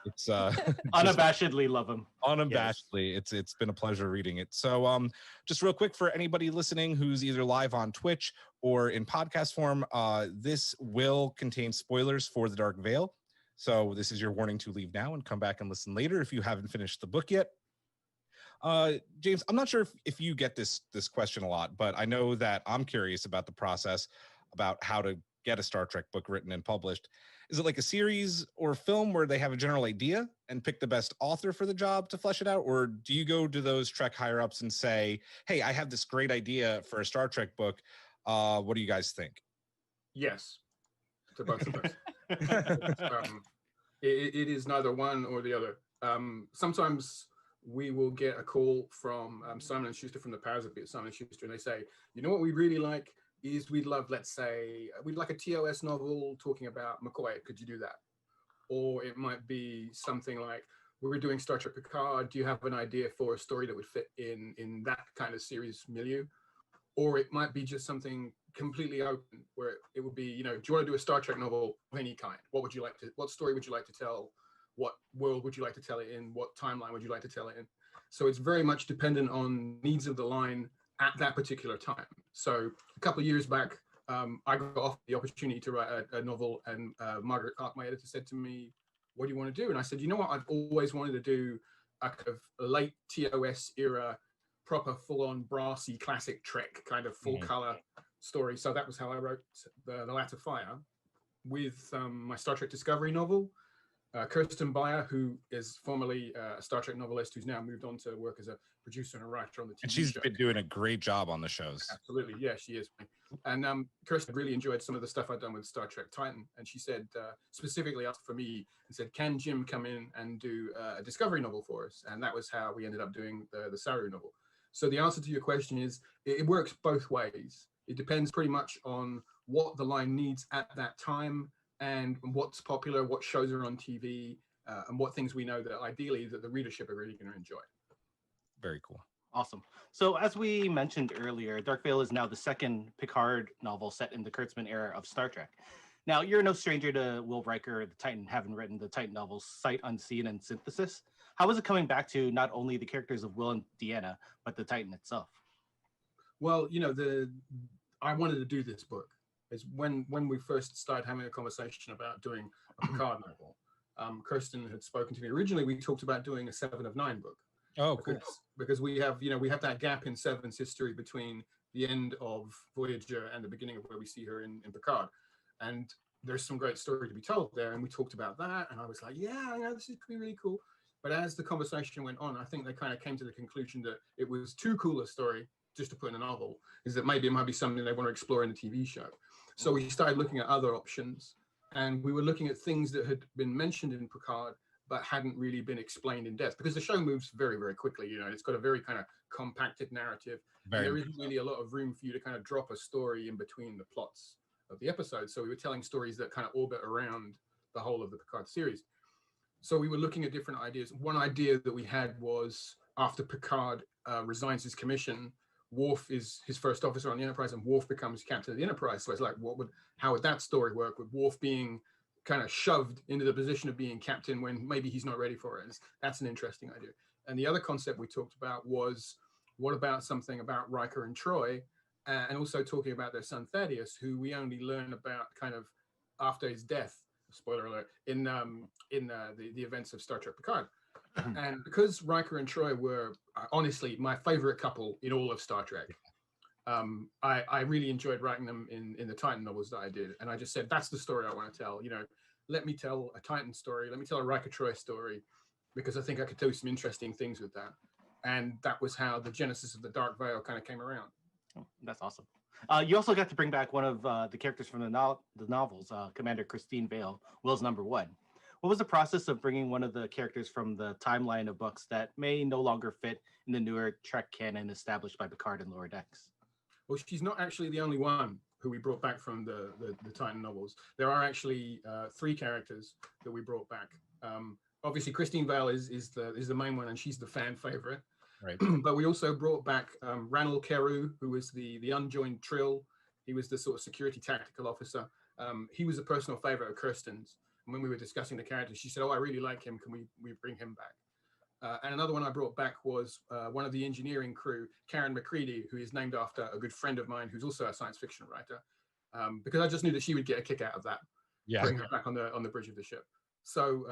it's unabashedly love him. Unabashedly, yes. It's been a pleasure reading it. So just real quick for anybody listening who's either live on Twitch or in podcast form, this will contain spoilers for The Dark Veil. So this is your warning to leave now and come back and listen later if you haven't finished the book yet. James, I'm not sure if you get this question a lot, but I know that I'm curious about the process about how to get a Star Trek book written and published. Is it like a series or film where they have a general idea and pick the best author for the job to flesh it out? Or do you go to those Trek higher ups and say, hey, I have this great idea for a Star Trek book. What do you guys think? Yes, to both of us. It is neither one or the other. Sometimes we will get a call from Simon & Schuster, from the powers that be at Simon & Schuster, and they say, you know what we really like is we'd love, let's say, we'd like a TOS novel talking about McCoy. Could you do that? Or it might be something like, we're doing Star Trek Picard. Do you have an idea for a story that would fit in that kind of series milieu? Or it might be just something completely open, where it would be, you know, do you want to do a Star Trek novel of any kind? What story would you like to tell? What world would you like to tell it in? What timeline would you like to tell it in? So it's very much dependent on needs of the line at that particular time. So a couple of years back, I got offered the opportunity to write a novel, and Margaret Clark, my editor, said to me, what do you want to do? And I said, you know what, I've always wanted to do a kind of late TOS era, proper full-on brassy classic Trek kind of full color story. So that was how I wrote the Latter Fire with my Star Trek Discovery novel. Kirsten Beyer, who is formerly a Star Trek novelist, who's now moved on to work as a producer and a writer on the TV and she's show. Been doing a great job on the shows. Absolutely, yeah, she is. And Kirsten really enjoyed some of the stuff I'd done with Star Trek Titan, and she said, specifically asked for me and said, can Jim come in and do a Discovery novel for us? And that was how we ended up doing the Saru novel. So the answer to your question is, it works both ways. It depends pretty much on what the line needs at that time, and what's popular, what shows are on TV, and what things we know that ideally that the readership are really going to enjoy. Very cool. Awesome. So as we mentioned earlier, Dark Veil is now the second Picard novel set in the Kurtzman era of Star Trek. Now, you're no stranger to Will Riker, the Titan, having written the Titan novels Sight Unseen and Synthesis. How was it coming back to not only the characters of Will and Deanna, but the Titan itself? Well, you know, I wanted to do this book. Is when we first started having a conversation about doing a Picard novel. Kirsten had spoken to me. Originally, we talked about doing a 7 of 9 book. Oh, cool. Because we have that gap in Seven's history between the end of Voyager and the beginning of where we see her in Picard. And there's some great story to be told there. And we talked about that. And I was like, yeah, this could be really cool. But as the conversation went on, I think they kind of came to the conclusion that it was too cool a story just to put in a novel, is that maybe it might be something they want to explore in the TV show. So we started looking at other options, and we were looking at things that had been mentioned in Picard, but hadn't really been explained in depth, because the show moves very, very quickly. You know, it's got a very kind of compacted narrative. There isn't really a lot of room for you to kind of drop a story in between the plots of the episodes. So we were telling stories that kind of orbit around the whole of the Picard series. So we were looking at different ideas. One idea that we had was, after Picard resigns his commission, Worf is his first officer on the Enterprise, and Worf becomes captain of the Enterprise. So it's like, how would that story work, with Worf being kind of shoved into the position of being captain when maybe he's not ready for it? That's an interesting idea. And the other concept we talked about was, what about something about Riker and Troy, and also talking about their son Thaddeus, who we only learn about kind of after his death, spoiler alert, in the events of Star Trek Picard. And because Riker and Troy were honestly my favorite couple in all of Star Trek, I really enjoyed writing them in the Titan novels that I did. And I just said, that's the story I want to tell. You know, let me tell a Titan story. Let me tell a Riker Troy story, because I think I could do some interesting things with that. And that was how the genesis of the Dark Veil kind of came around. Oh, that's awesome. You also got to bring back one of the characters from the novels, Commander Christine Vale, Will's number 1. what was the process of bringing one of the characters from the timeline of books that may no longer fit in the newer Trek canon established by Picard and Lower Decks? Well, she's not actually the only one who we brought back from the Titan novels. There are actually 3 characters that we brought back. Obviously, Christine Vale is the main one, and she's the fan favorite. Right. But we also brought back Ranul Keru, who was the unjoined Trill. He was the sort of security tactical officer. He was a personal favorite of Kirsten's. And when we were discussing the character, she said, "Oh, I really like him. Can we bring him back?" And another one I brought back was one of the engineering crew, Karen McCready, who is named after a good friend of mine who's also a science fiction writer, because I just knew that she would get a kick out of that. Yeah. Bring her back on the bridge of the ship. So,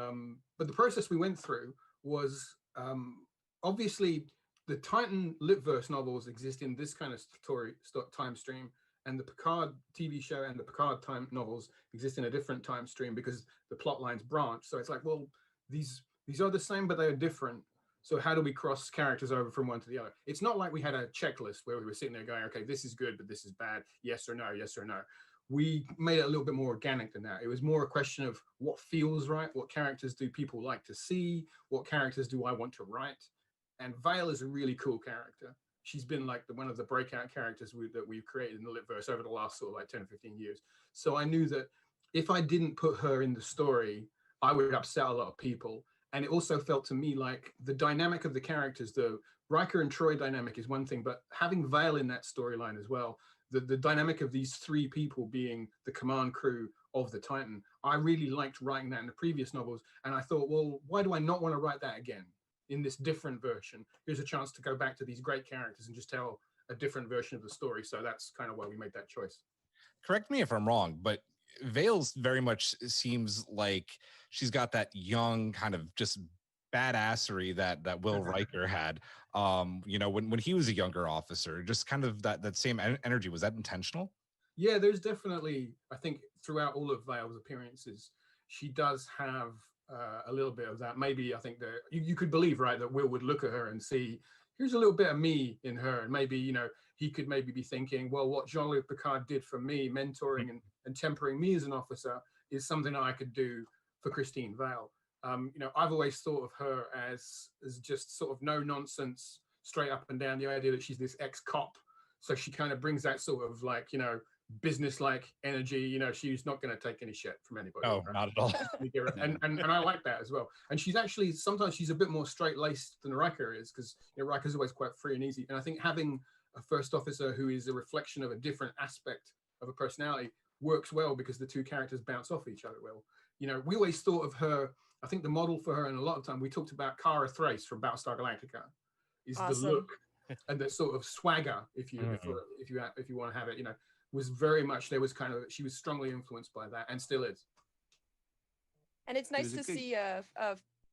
but the process we went through was obviously the Titan Litverse novels exist in this kind of time stream, and the Picard TV show and the Picard time novels exist in a different time stream because the plot lines branch. So it's like, well, these are the same, but they are different. So how do we cross characters over from one to the other? It's not like we had a checklist where we were sitting there going, okay, this is good, but this is bad. Yes or no, yes or no. We made it a little bit more organic than that. It was more a question of what feels right, what characters do people like to see, what characters do I want to write. And Vale is a really cool character. She's been like one of the breakout characters that we've created in the Litverse over the last sort of like 10 or 15 years. So I knew that if I didn't put her in the story, I would upset a lot of people. And it also felt to me like the dynamic of the characters, the Riker and Troy dynamic is one thing, but having Vale in that storyline as well, the dynamic of these 3 people being the command crew of the Titan, I really liked writing that in the previous novels. And I thought, well, why do I not want to write that again in this different version? Here's a chance to go back to these great characters and just tell a different version of the story. So that's kind of why we made that choice. Correct me if I'm wrong, but Vale's very much seems like she's got that young kind of just badassery that Will Riker had. When he was a younger officer, just kind of that same energy. Was that intentional? Yeah, there's definitely, I think throughout all of Vale's appearances, she does have a little bit of that. Maybe I think that you could believe, right, that Will would look at her and see, here's a little bit of me in her. And maybe, he could maybe be thinking, well, what Jean-Luc Picard did for me, mentoring and tempering me as an officer, is something that I could do for Christine Vale. I've always thought of her as just sort of no nonsense, straight up and down, the idea that she's this ex-cop. So she kind of brings that sort of like, business-like energy. She's not going to take any shit from anybody. Oh, right? not at all. and I like that as well. And she's actually, sometimes she's a bit more straight-laced than Riker is, because Riker's always quite free and easy. And I think having a first officer who is a reflection of a different aspect of a personality works well, because the 2 characters bounce off each other well. We always thought of her, I think the model for her, and a lot of time we talked about Kara Thrace from Battlestar Galactica, is awesome. The look and the sort of swagger, if you want to have it, was very much, she was strongly influenced by that, and still is. And it's nice to see a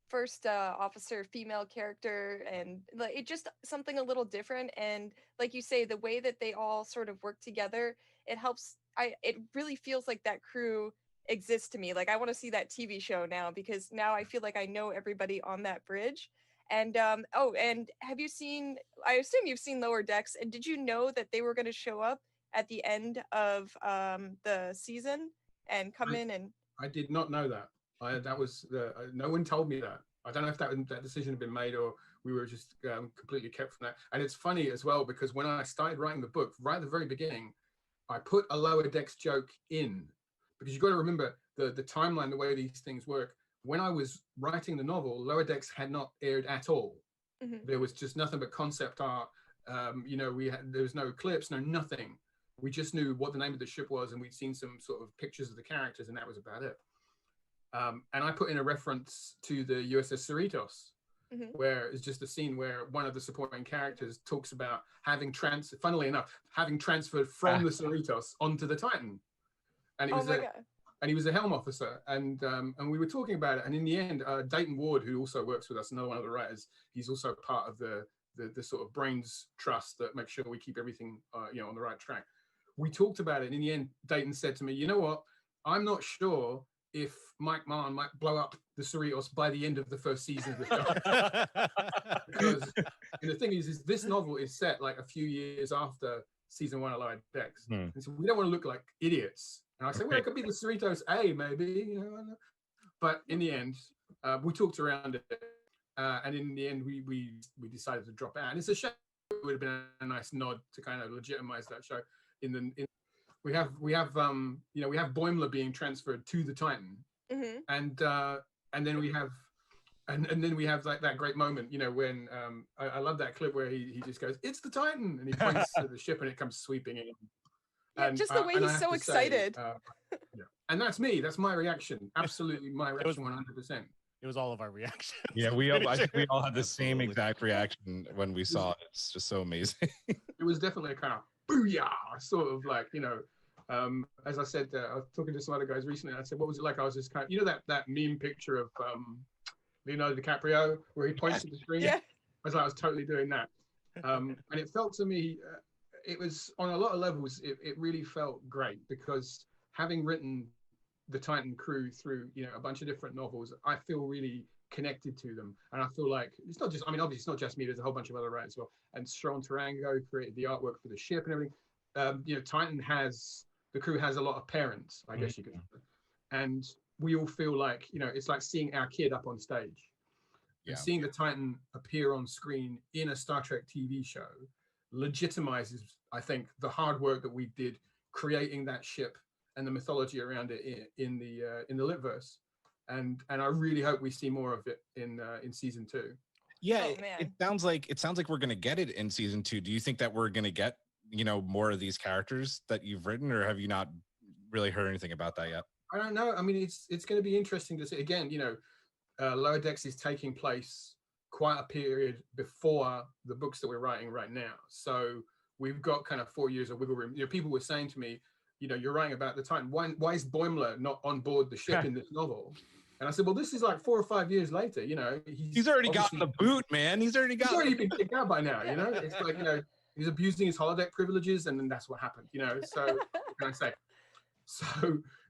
first officer female character, and like it just something a little different. And like you say, the way that they all sort of work together, it helps. It really feels like that crew exists to me. Like I want to see that TV show now, because now I feel like I know everybody on that bridge. And and have you seen, I assume you've seen Lower Decks, and did you know that they were going to show up at the end of the season and come in? And I did not know that. That was no one told me that. I don't know if that decision had been made, or we were just completely kept from that. And it's funny as well, because when I started writing the book, right at the very beginning, I put a Lower Decks joke in, because you've got to remember the timeline, the way these things work. When I was writing the novel, Lower Decks had not aired at all. Mm-hmm. There was just nothing but concept art. There was no clips, no nothing. We just knew what the name of the ship was, and we'd seen some sort of pictures of the characters, and that was about it. And I put in a reference to the USS Cerritos, mm-hmm. where it's just a scene where one of the supporting characters talks about having funnily enough, having transferred from the Cerritos onto the Titan. And he was a helm officer, and we were talking about it. And in the end, Dayton Ward, who also works with us, another one of the writers, he's also part of the sort of brains trust that makes sure we keep everything on the right track. We talked about it, and in the end, Dayton said to me, "You know what? I'm not sure if Mike Mahon might blow up the Cerritos by the end of the first season of the show." Because the thing is this novel is set like a few years after season 1 of Lower Decks, and so we don't want to look like idiots. And I said, well, it could be the Cerritos A, maybe, But in the end, we talked around it, and in the end, we decided to drop out. And it's a shame. It would have been a nice nod to kind of legitimize that show. We have Boimler being transferred to the Titan, and then we have. And then we have like that great moment, when I love that clip where he just goes, "It's the Titan," and he points to the ship and it comes sweeping in. Yeah, just the way he's so excited. Yeah. And that's me. That's my reaction. Absolutely, my reaction, 100%. It was all of our reactions. Yeah, I think we all had the same exact reaction when we saw it. It's just so amazing. It was definitely a kind of booyah, sort of like, as I said, I was talking to some other guys recently. And I said, what was it like? I was just kind of, that meme picture of Leonardo DiCaprio where he points to the screen. Yeah. I was totally doing that. And it felt to me, it was on a lot of levels, it really felt great because having written the Titan crew through, a bunch of different novels, I feel really connected to them. And I feel like it's not just, obviously it's not just me, there's a whole bunch of other writers as well. And Sharon Tarango created the artwork for the ship and everything. Titan the crew has a lot of parents, I guess you could say. And we all feel like, it's like seeing our kid up on stage. Yeah. And seeing the Titan appear on screen in a Star Trek TV show legitimizes, I think, the hard work that we did creating that ship and the mythology around it in the Litverse. And I really hope we see more of it in season 2. Yeah, it sounds like we're gonna get it in season 2. Do you think that we're gonna get, more of these characters that you've written, or have you not really heard anything about that yet? I don't know. I mean, it's going to be interesting to see. Again, Lower Decks is taking place quite a period before the books that we're writing right now. So we've got kind of 4 years of wiggle room. People were saying to me, you're writing about the Titan. Why is Boimler not on board the ship in this novel? And I said, well, this is like 4 or 5 years later. He's already got the boot, man. He's already been kicked out by now. It's like he's abusing his holodeck privileges, and then that's what happened. So what can I say?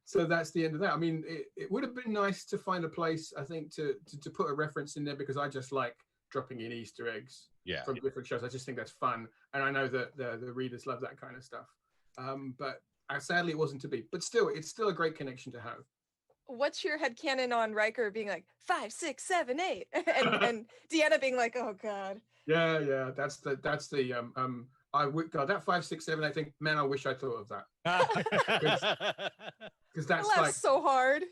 So that's the end of that. I mean, it would have been nice to find a place, I think, to put a reference in there, because I just like dropping in Easter eggs from different shows. I just think that's fun. And I know that the readers love that kind of stuff. But sadly, it wasn't to be. But still, it's still a great connection to have. What's your headcanon on Riker being like 5, 6, 7, 8, and Deanna being like, oh God. Yeah. That's the God, that 5, 6, 7, I think, man, I wish I thought of that. Because that's so hard.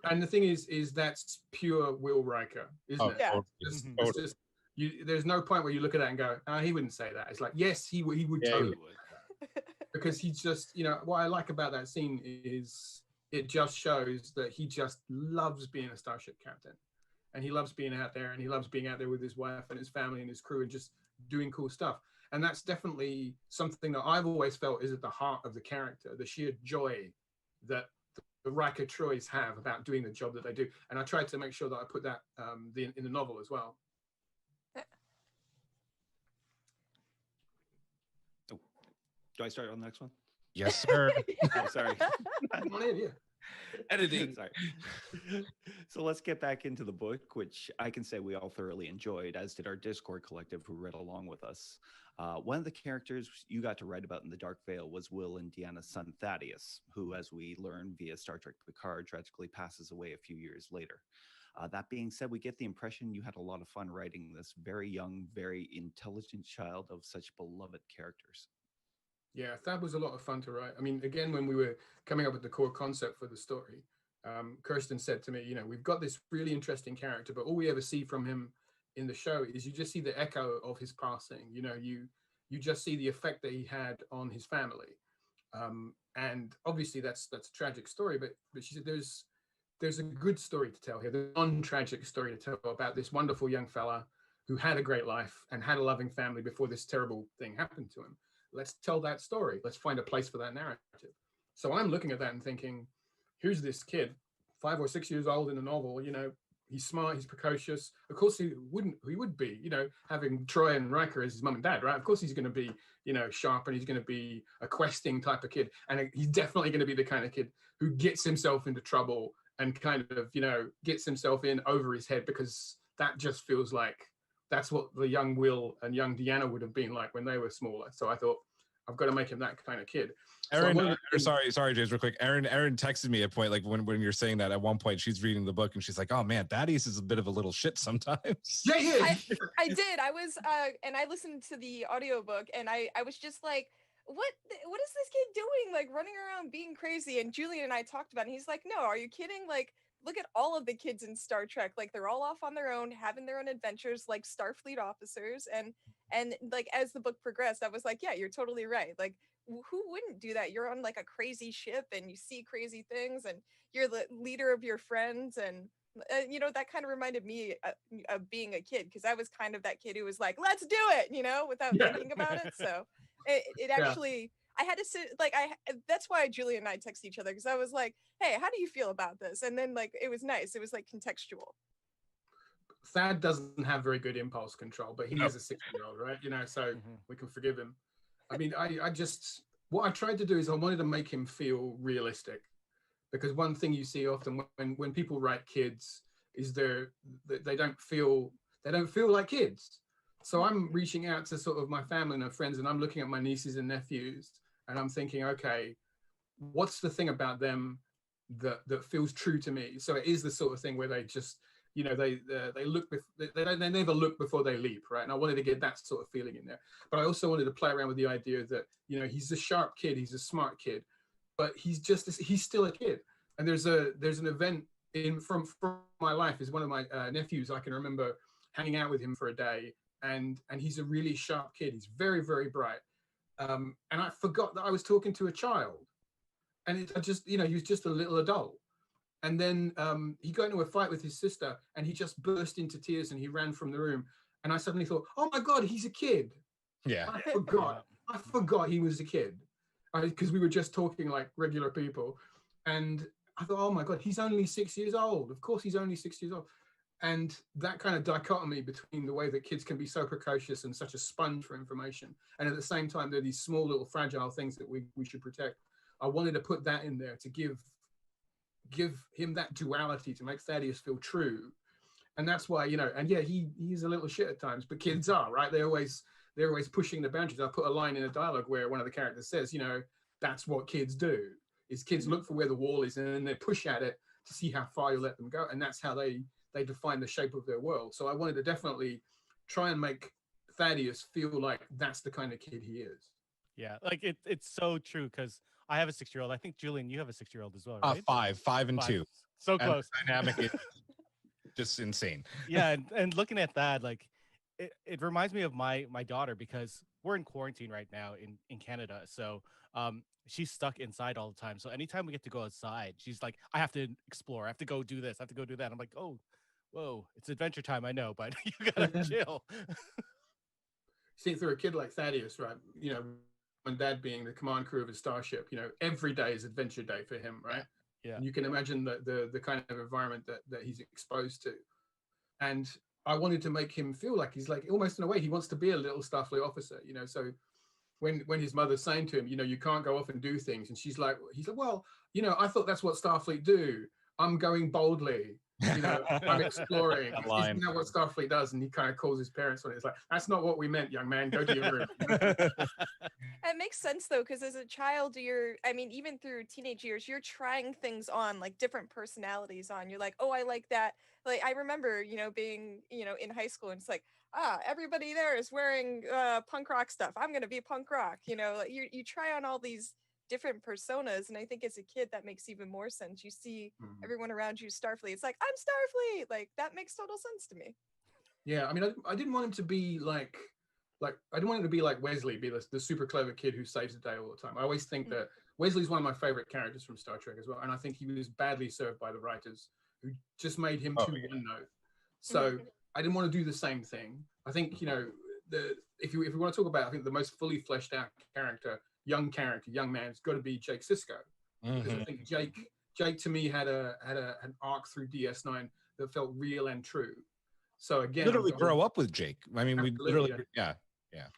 And the thing is that's pure Will Riker, isn't it? Yeah. It's just, there's no point where you look at that and go, he wouldn't say that. It's like, yes, he would totally. Because he just, what I like about that scene is it just shows that he just loves being a starship captain, and he loves being out there, and he loves being out there with his wife and his family and his crew and just doing cool stuff. And that's definitely something that I've always felt is at the heart of the character, the sheer joy that the Riker Troys have about doing the job that they do. And I tried to make sure that I put that in the novel as well. Oh, do I start on the next one? Yes, sir. Oh, sorry. Come on in, yeah. Editing. Sorry. So let's get back into the book, which I can say we all thoroughly enjoyed, as did our Discord collective who read along with us. One of the characters you got to write about in the Dark Veil was Will and Deanna's son Thaddeus, who, as we learn via Star Trek Picard, tragically passes away a few years later. That being said, we get the impression you had a lot of fun writing this very young, very intelligent child of such beloved characters. Yeah, Thad was a lot of fun to write. I mean, again, when we were coming up with the core concept for the story, Kirsten said to me, we've got this really interesting character, but all we ever see from him in the show is you just see the echo of his passing. You just see the effect that he had on his family. And obviously that's a tragic story, but she said there's a good story to tell here, the non-tragic story to tell about this wonderful young fella who had a great life and had a loving family before this terrible thing happened to him. Let's tell that story. Let's find a place for that narrative. So I'm looking at that and thinking, here's this kid, 5 or 6 years old in the novel, he's smart, he's precocious. Of course he would be, having Troy and Riker as his mum and dad, right? Of course he's going to be, sharp, and he's going to be a questing type of kid. And he's definitely going to be the kind of kid who gets himself into trouble and kind of, gets himself in over his head, because that just feels like that's what the young Will and young Deanna would have been like when they were smaller. So I thought I've got to make him that kind of kid. Aaron, sorry, James, real quick. Aaron texted me at a point, like when you're saying that, at one point she's reading the book and she's like, "Oh man, Thaddeus is a bit of a little shit sometimes." Yeah, he is. I did. I was and I listened to the audiobook and I was just like, what is this kid doing? Like running around being crazy. And Julian and I talked about it. And he's like, no, are you kidding? Like, look at all of the kids in Star Trek. Like they're all off on their own, having their own adventures, like Starfleet officers. And like as the book progressed, I was like, yeah, you're totally right. Like who wouldn't do that? You're on like a crazy ship and you see crazy things and you're the leader of your friends. And you know, that kind of reminded me of being a kid, because I was kind of that kid who was like, let's do it, you know, without thinking about it. So it actually, I had to sit, like, that's why Julia and I text each other, because I was like, hey, how do you feel about this? And then like, it was nice. It was like contextual. Thad doesn't have very good impulse control, but he is a 6-year-old, right? You know, so we can forgive him. I mean, I just, what I tried to do is I wanted to make him feel realistic, because one thing you see often when people write kids is they don't feel like kids. So I'm reaching out to sort of my family and friends, and I'm looking at my nieces and nephews, and I'm thinking, okay, what's the thing about them that feels true to me? So it is the sort of thing where they just, you know, they never look before they leap, right? And I wanted to get that sort of feeling in there. But I also wanted to play around with the idea that, you know, he's a sharp kid, he's a smart kid, but he's still a kid. And there's an event from my life. Is one of my nephews. I can remember hanging out with him for a day, and he's a really sharp kid. He's very, very bright. And I forgot that I was talking to a child, and I just, you know, he was just a little adult. And then he got into a fight with his sister, and he just burst into tears and he ran from the room. And I suddenly thought, oh my God, he's a kid. Yeah. I forgot he was a kid, because we were just talking like regular people. And I thought, oh my God, he's only 6 years old. Of course, he's only 6 years old. And that kind of dichotomy between the way that kids can be so precocious and such a sponge for information, and at the same time, they're these small little fragile things that we should protect. I wanted to put that in there to give him that duality, to make Thaddeus feel true. And that's why, you know, and yeah, he's a little shit at times, but kids are, right? They're always pushing the boundaries. I put a line in a dialogue where one of the characters says, you know, that's what kids do, is kids look for where the wall is and then they push at it to see how far you let them go. And that's how they define the shape of their world. So I wanted to definitely try and make Thaddeus feel like that's the kind of kid he is. Yeah, like it's so true, because I have a 6-year-old. I think, Julian, you have a 6-year-old as well, right? 5 and 2. So close. And the dynamic is just insane. Yeah, and looking at that, like it reminds me of my daughter, because we're in quarantine right now in Canada. So she's stuck inside all the time. So anytime we get to go outside, she's like, I have to explore. I have to go do this. I have to go do that. I'm like, oh, whoa, it's adventure time. I know, but you gotta chill. See, through a kid like Thaddeus, right? You know, and Dad being the command crew of a starship, you know, every day is adventure day for him, right? Yeah. And you can imagine the kind of environment that he's exposed to. And I wanted to make him feel like he's like, almost in a way, he wants to be a little Starfleet officer, you know. So when his mother's saying to him, you know, you can't go off and do things, and he's like, well, you know, I thought that's what Starfleet do. I'm going boldly, you know, I'm exploring. Isn't that what Starfleet does? And he kind of calls his parents on it. It's like, that's not what we meant, young man. Go to your room. It makes sense though, because as a child, even through teenage years, you're trying things on, like different personalities on. You're like, oh, I like that. Like I remember, you know, being, you know, in high school, and it's like, everybody there is wearing punk rock stuff. I'm gonna be punk rock. You know, like you try on all these different personas, and I think as a kid that makes even more sense. You see everyone around you Starfleet. It's like, I'm Starfleet. Like that makes total sense to me. Yeah, I mean, I didn't want him to be like I didn't want him to be like Wesley, be the super clever kid who saves the day all the time. I always think that Wesley's one of my favorite characters from Star Trek as well, and I think he was badly served by the writers who just made him too one note. So I didn't want to do the same thing. I think, you know, if we want to talk about, I think the most fully fleshed out young man, it's got to be Jake Sisko, because I think Jake to me had an arc through DS9 that felt real and true. So again, literally grow up with Jake. I mean, we literally, yeah.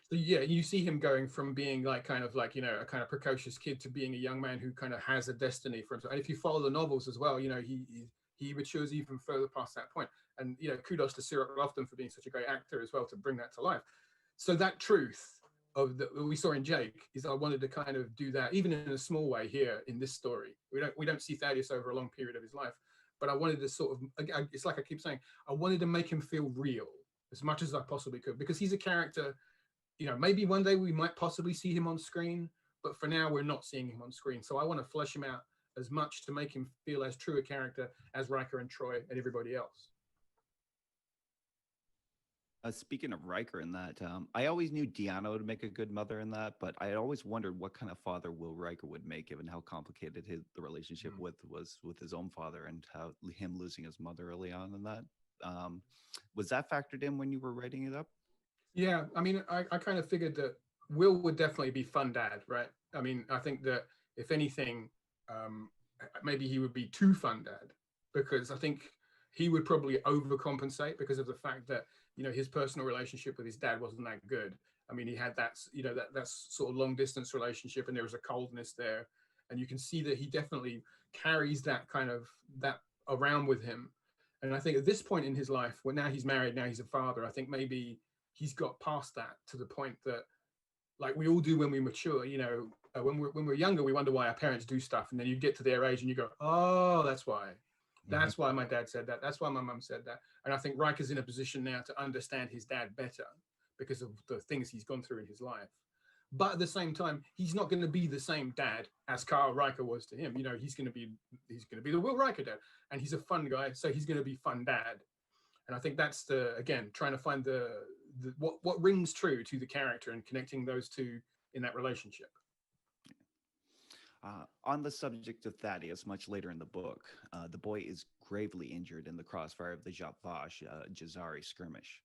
So yeah, you see him going from being like kind of like, you know, a kind of precocious kid to being a young man who kind of has a destiny for himself. And if you follow the novels as well, you know, he matures even further past that point. And, you know, kudos to Cyril Lofton for being such a great actor as well to bring that to life. So that truth that we saw in Jake is I wanted to kind of do that even in a small way here in this story. We don't see Thaddeus over a long period of his life, but I wanted to sort of, it's like I keep saying, I wanted to make him feel real as much as I possibly could, because he's a character, you know, maybe one day we might possibly see him on screen, but for now we're not seeing him on screen. So I want to flesh him out as much to make him feel as true a character as Riker and Troy and everybody else. Speaking of Riker in that, I always knew Deanna would make a good mother in that, but I always wondered what kind of father Will Riker would make, given how complicated the relationship was with his own father and how him losing his mother early on in that. Was that factored in when you were writing it up? Yeah, I mean, I kind of figured that Will would definitely be fun dad, right? I mean, I think that if anything, maybe he would be too fun dad, because I think he would probably overcompensate because of the fact that, you know, his personal relationship with his dad wasn't that good. I mean, he had that, you know, that's sort of long distance relationship, and there was a coldness there, and you can see that he definitely carries that kind of that around with him. And I think at this point in his life, when now he's married, now he's a father, I think maybe he's got past that to the point that, like we all do when we mature, you know, when we're younger, we wonder why our parents do stuff, and then you get to their age and you go, oh, that's why. That's why my dad said that. That's why my mum said that. And I think Riker's in a position now to understand his dad better because of the things he's gone through in his life. But at the same time, he's not going to be the same dad as Carl Riker was to him. You know, he's going to be the Will Riker dad, and he's a fun guy, so he's going to be fun dad. And I think that's again trying to find what rings true to the character and connecting those two in that relationship. On the subject of Thaddeus, much later in the book, the boy is gravely injured in the crossfire of the Javash Jazari skirmish.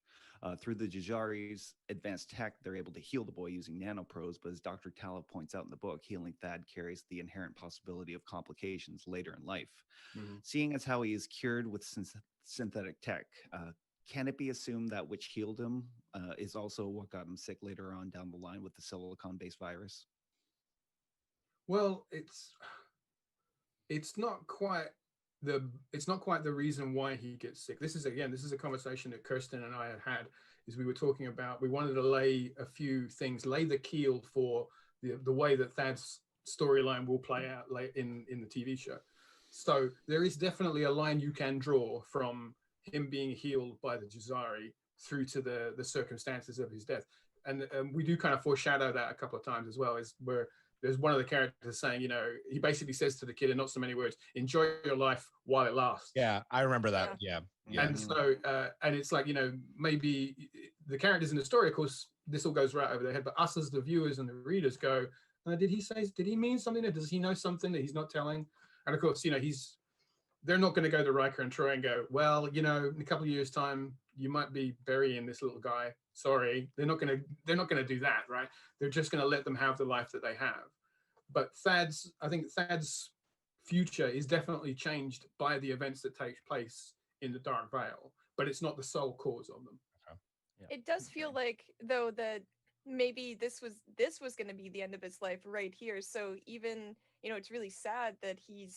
Through the Jazari's advanced tech, they're able to heal the boy using nanoprobes, but as Dr. Tala points out in the book, healing Thad carries the inherent possibility of complications later in life. Seeing as how he is cured with synthetic tech, can it be assumed that which healed him is also what got him sick later on down the line with the silicon-based virus? Well, it's not quite the reason why he gets sick. This is a conversation that Kirsten and I had is we were talking about, we wanted to lay a few things, lay the keel for the way that Thad's storyline will play out late in the TV show. So there is definitely a line you can draw from him being healed by the Jazari through to the circumstances of his death. And we do kind of foreshadow that a couple of times as well, is where there's one of the characters saying, you know, he basically says to the kid in not so many words, enjoy your life while it lasts. Yeah, I remember that. Yeah. And so, and it's like, you know, maybe the characters in the story, of course, this all goes right over their head, but us as the viewers and the readers go, did he mean something? Does he know something that he's not telling? And of course, you know, they're not going to go to Riker and Troy and go, well, you know, in a couple of years' time, you might be burying this little guy. Sorry, they're not going to do that, right? They're just going to let them have the life that they have. But I think Thad's future is definitely changed by the events that take place in the Dark Veil, but it's not the sole cause of them. Okay. Yeah. It does feel like, though, that maybe this was going to be the end of his life right here. So even, you know, it's really sad that he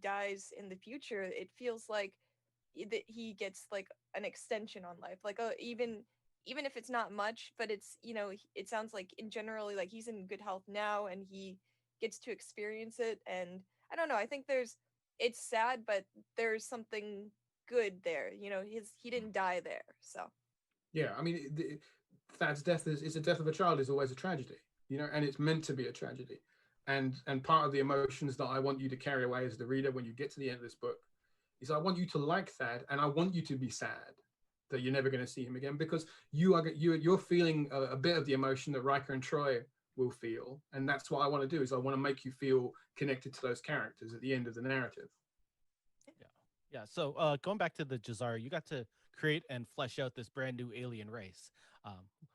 dies in the future. It feels like that he gets like an extension on life, like even if it's not much, but it's, you know, it sounds like in generally like he's in good health now and he gets to experience it. And I don't know, I think it's sad, but there's something good there, you know, he didn't die there. So yeah, I mean, Thad's death is the death of a child is always a tragedy, you know, and it's meant to be a tragedy. And part of the emotions that I want you to carry away as the reader when you get to the end of this book is I want you to like Thad, and I want you to be sad that you're never going to see him again, because you're feeling a bit of the emotion that Riker and Troy will feel, and that's what I want to do. Is I want to make you feel connected to those characters at the end of the narrative. Yeah. So going back to the Jazari, you got to create and flesh out this brand new alien race.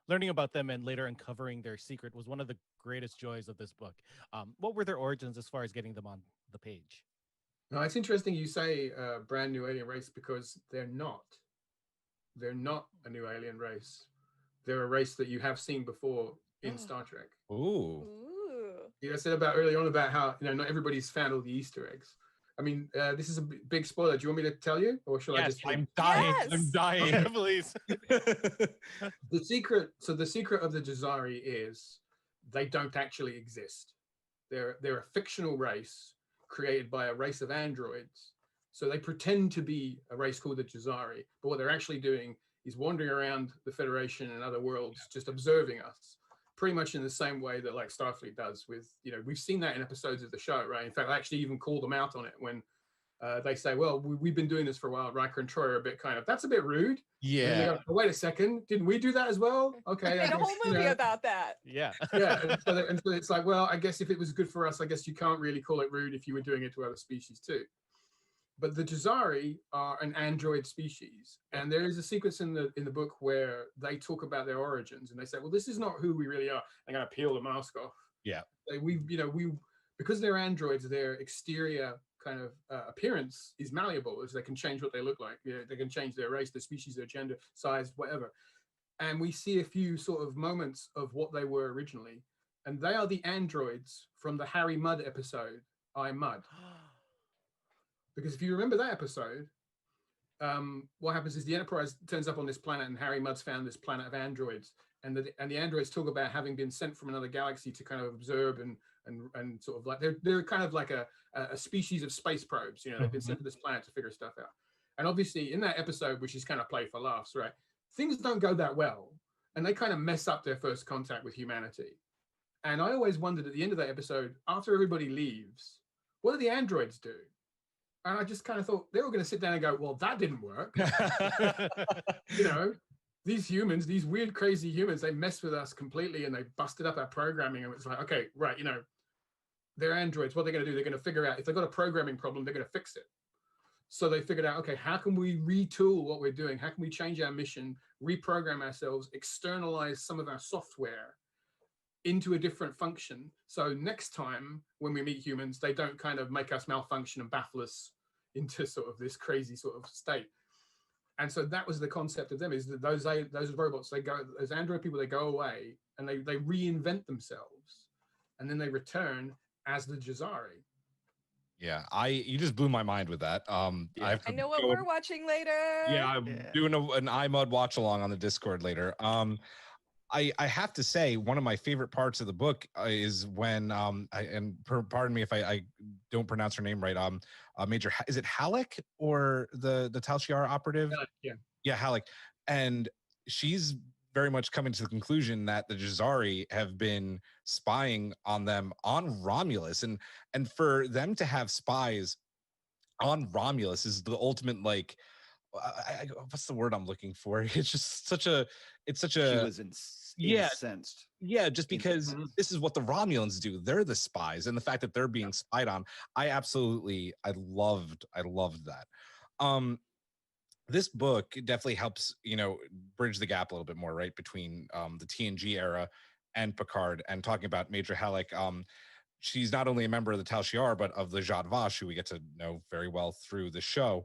Learning about them and later uncovering their secret was one of the greatest joys of this book. What were their origins as far as getting them on the page? Now, it's interesting you say brand new alien race, because they're not a new alien race. They're a race that you have seen before in Star Trek. Ooh. I said about early on about how, you know, not everybody's found all the Easter eggs. I mean, this is a big spoiler. Do you want me to tell you, or shall I just? I'm dying. Yes. I'm dying. Please. The secret of the Jazari is they don't actually exist. They're a fictional race created by a race of androids. So they pretend to be a race called the Jazari, but what they're actually doing is wandering around the Federation and other worlds, just observing us, pretty much in the same way that like Starfleet does with, we've seen that in episodes of the show, right? In fact, I actually even called them out on it when they say, well, we've been doing this for a while. Riker and Troy are a bit kind of, that's a bit rude. Yeah. Go, oh, wait a second. Didn't we do that as well? Okay. Made a whole movie about that. Yeah. Yeah. And so it's like, well, I guess if it was good for us, I guess you can't really call it rude if you were doing it to other species too. But the Jazari are an android species, and there is a sequence in the book where they talk about their origins, and they say, well, this is not who we really are. They're going to peel the mask off. Yeah. Because they're androids, their exterior kind of appearance is malleable, as they can change what they look like. They can change their race, their species, their gender, size, whatever. And we see a few sort of moments of what they were originally, and they are the androids from the Harry Mudd episode, I, Mudd. Because if you remember that episode, what happens is the Enterprise turns up on this planet, and Harry Mudd's found this planet of androids, and the androids talk about having been sent from another galaxy to kind of observe and sort of like they're kind of like a species of space probes. They've been sent to this planet to figure stuff out. And obviously, in that episode, which is kind of play for laughs, right? Things don't go that well, and they kind of mess up their first contact with humanity. And I always wondered at the end of that episode, after everybody leaves, what do the androids do? And I just kind of thought they were going to sit down and go, well, that didn't work. These humans, these weird, crazy humans, they messed with us completely and they busted up our programming. And it's like, okay, right, they're androids. What are they going to do? They're going to figure out if they've got a programming problem, they're going to fix it. So they figured out, okay, how can we retool what we're doing? How can we change our mission, reprogram ourselves, externalize some of our software into a different function, so next time when we meet humans, they don't kind of make us malfunction and baffle us into sort of this crazy sort of state. And so that was the concept of them, is that those robots, those android people, they go away and they reinvent themselves, and then they return as the Jazari. Yeah, you just blew my mind with that. I know what we're watching later. Yeah, I'm doing an iMud watch along on the Discord later. I have to say, one of my favorite parts of the book is when pardon me if I don't pronounce her name right. Major, is it Halleck or the Tal Shiar operative? Halleck, yeah, Halleck, and she's very much coming to the conclusion that the Jazari have been spying on them on Romulus, and for them to have spies on Romulus is the ultimate, like, what's the word I'm looking for? It's just such a. She was incensed. Yeah, just because this is what the Romulans do. They're the spies, and the fact that they're being spied on, I loved that. This book definitely helps, bridge the gap a little bit more, right, between the TNG era and Picard, and talking about Major Halleck. She's not only a member of the Tal Shiar, but of the Zhat Vash, who we get to know very well through the show.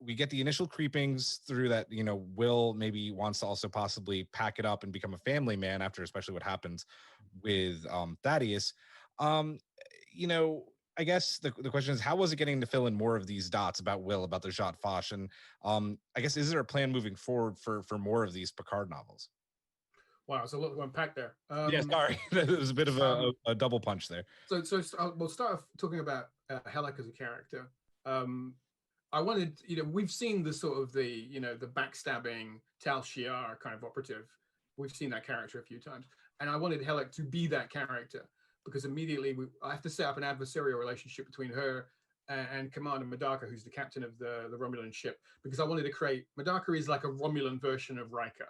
We get the initial creepings through that, Will maybe wants to also possibly pack it up and become a family man after, especially what happens with Thaddeus. I guess the question is, how was it getting to fill in more of these dots about Will, about the Zhat Vash? And I guess, is there a plan moving forward for more of these Picard novels? Wow, it's a lot to unpack there. Yeah, sorry. That was a bit of a double punch there. So we'll start off talking about Halleck as a character. I wanted, we've seen the sort of the backstabbing Tal Shiar kind of operative. We've seen that character a few times. And I wanted Halleck to be that character, because immediately I have to set up an adversarial relationship between her and Commander Madaka, who's the captain of the Romulan ship, because I wanted to create, Madaka is like a Romulan version of Riker.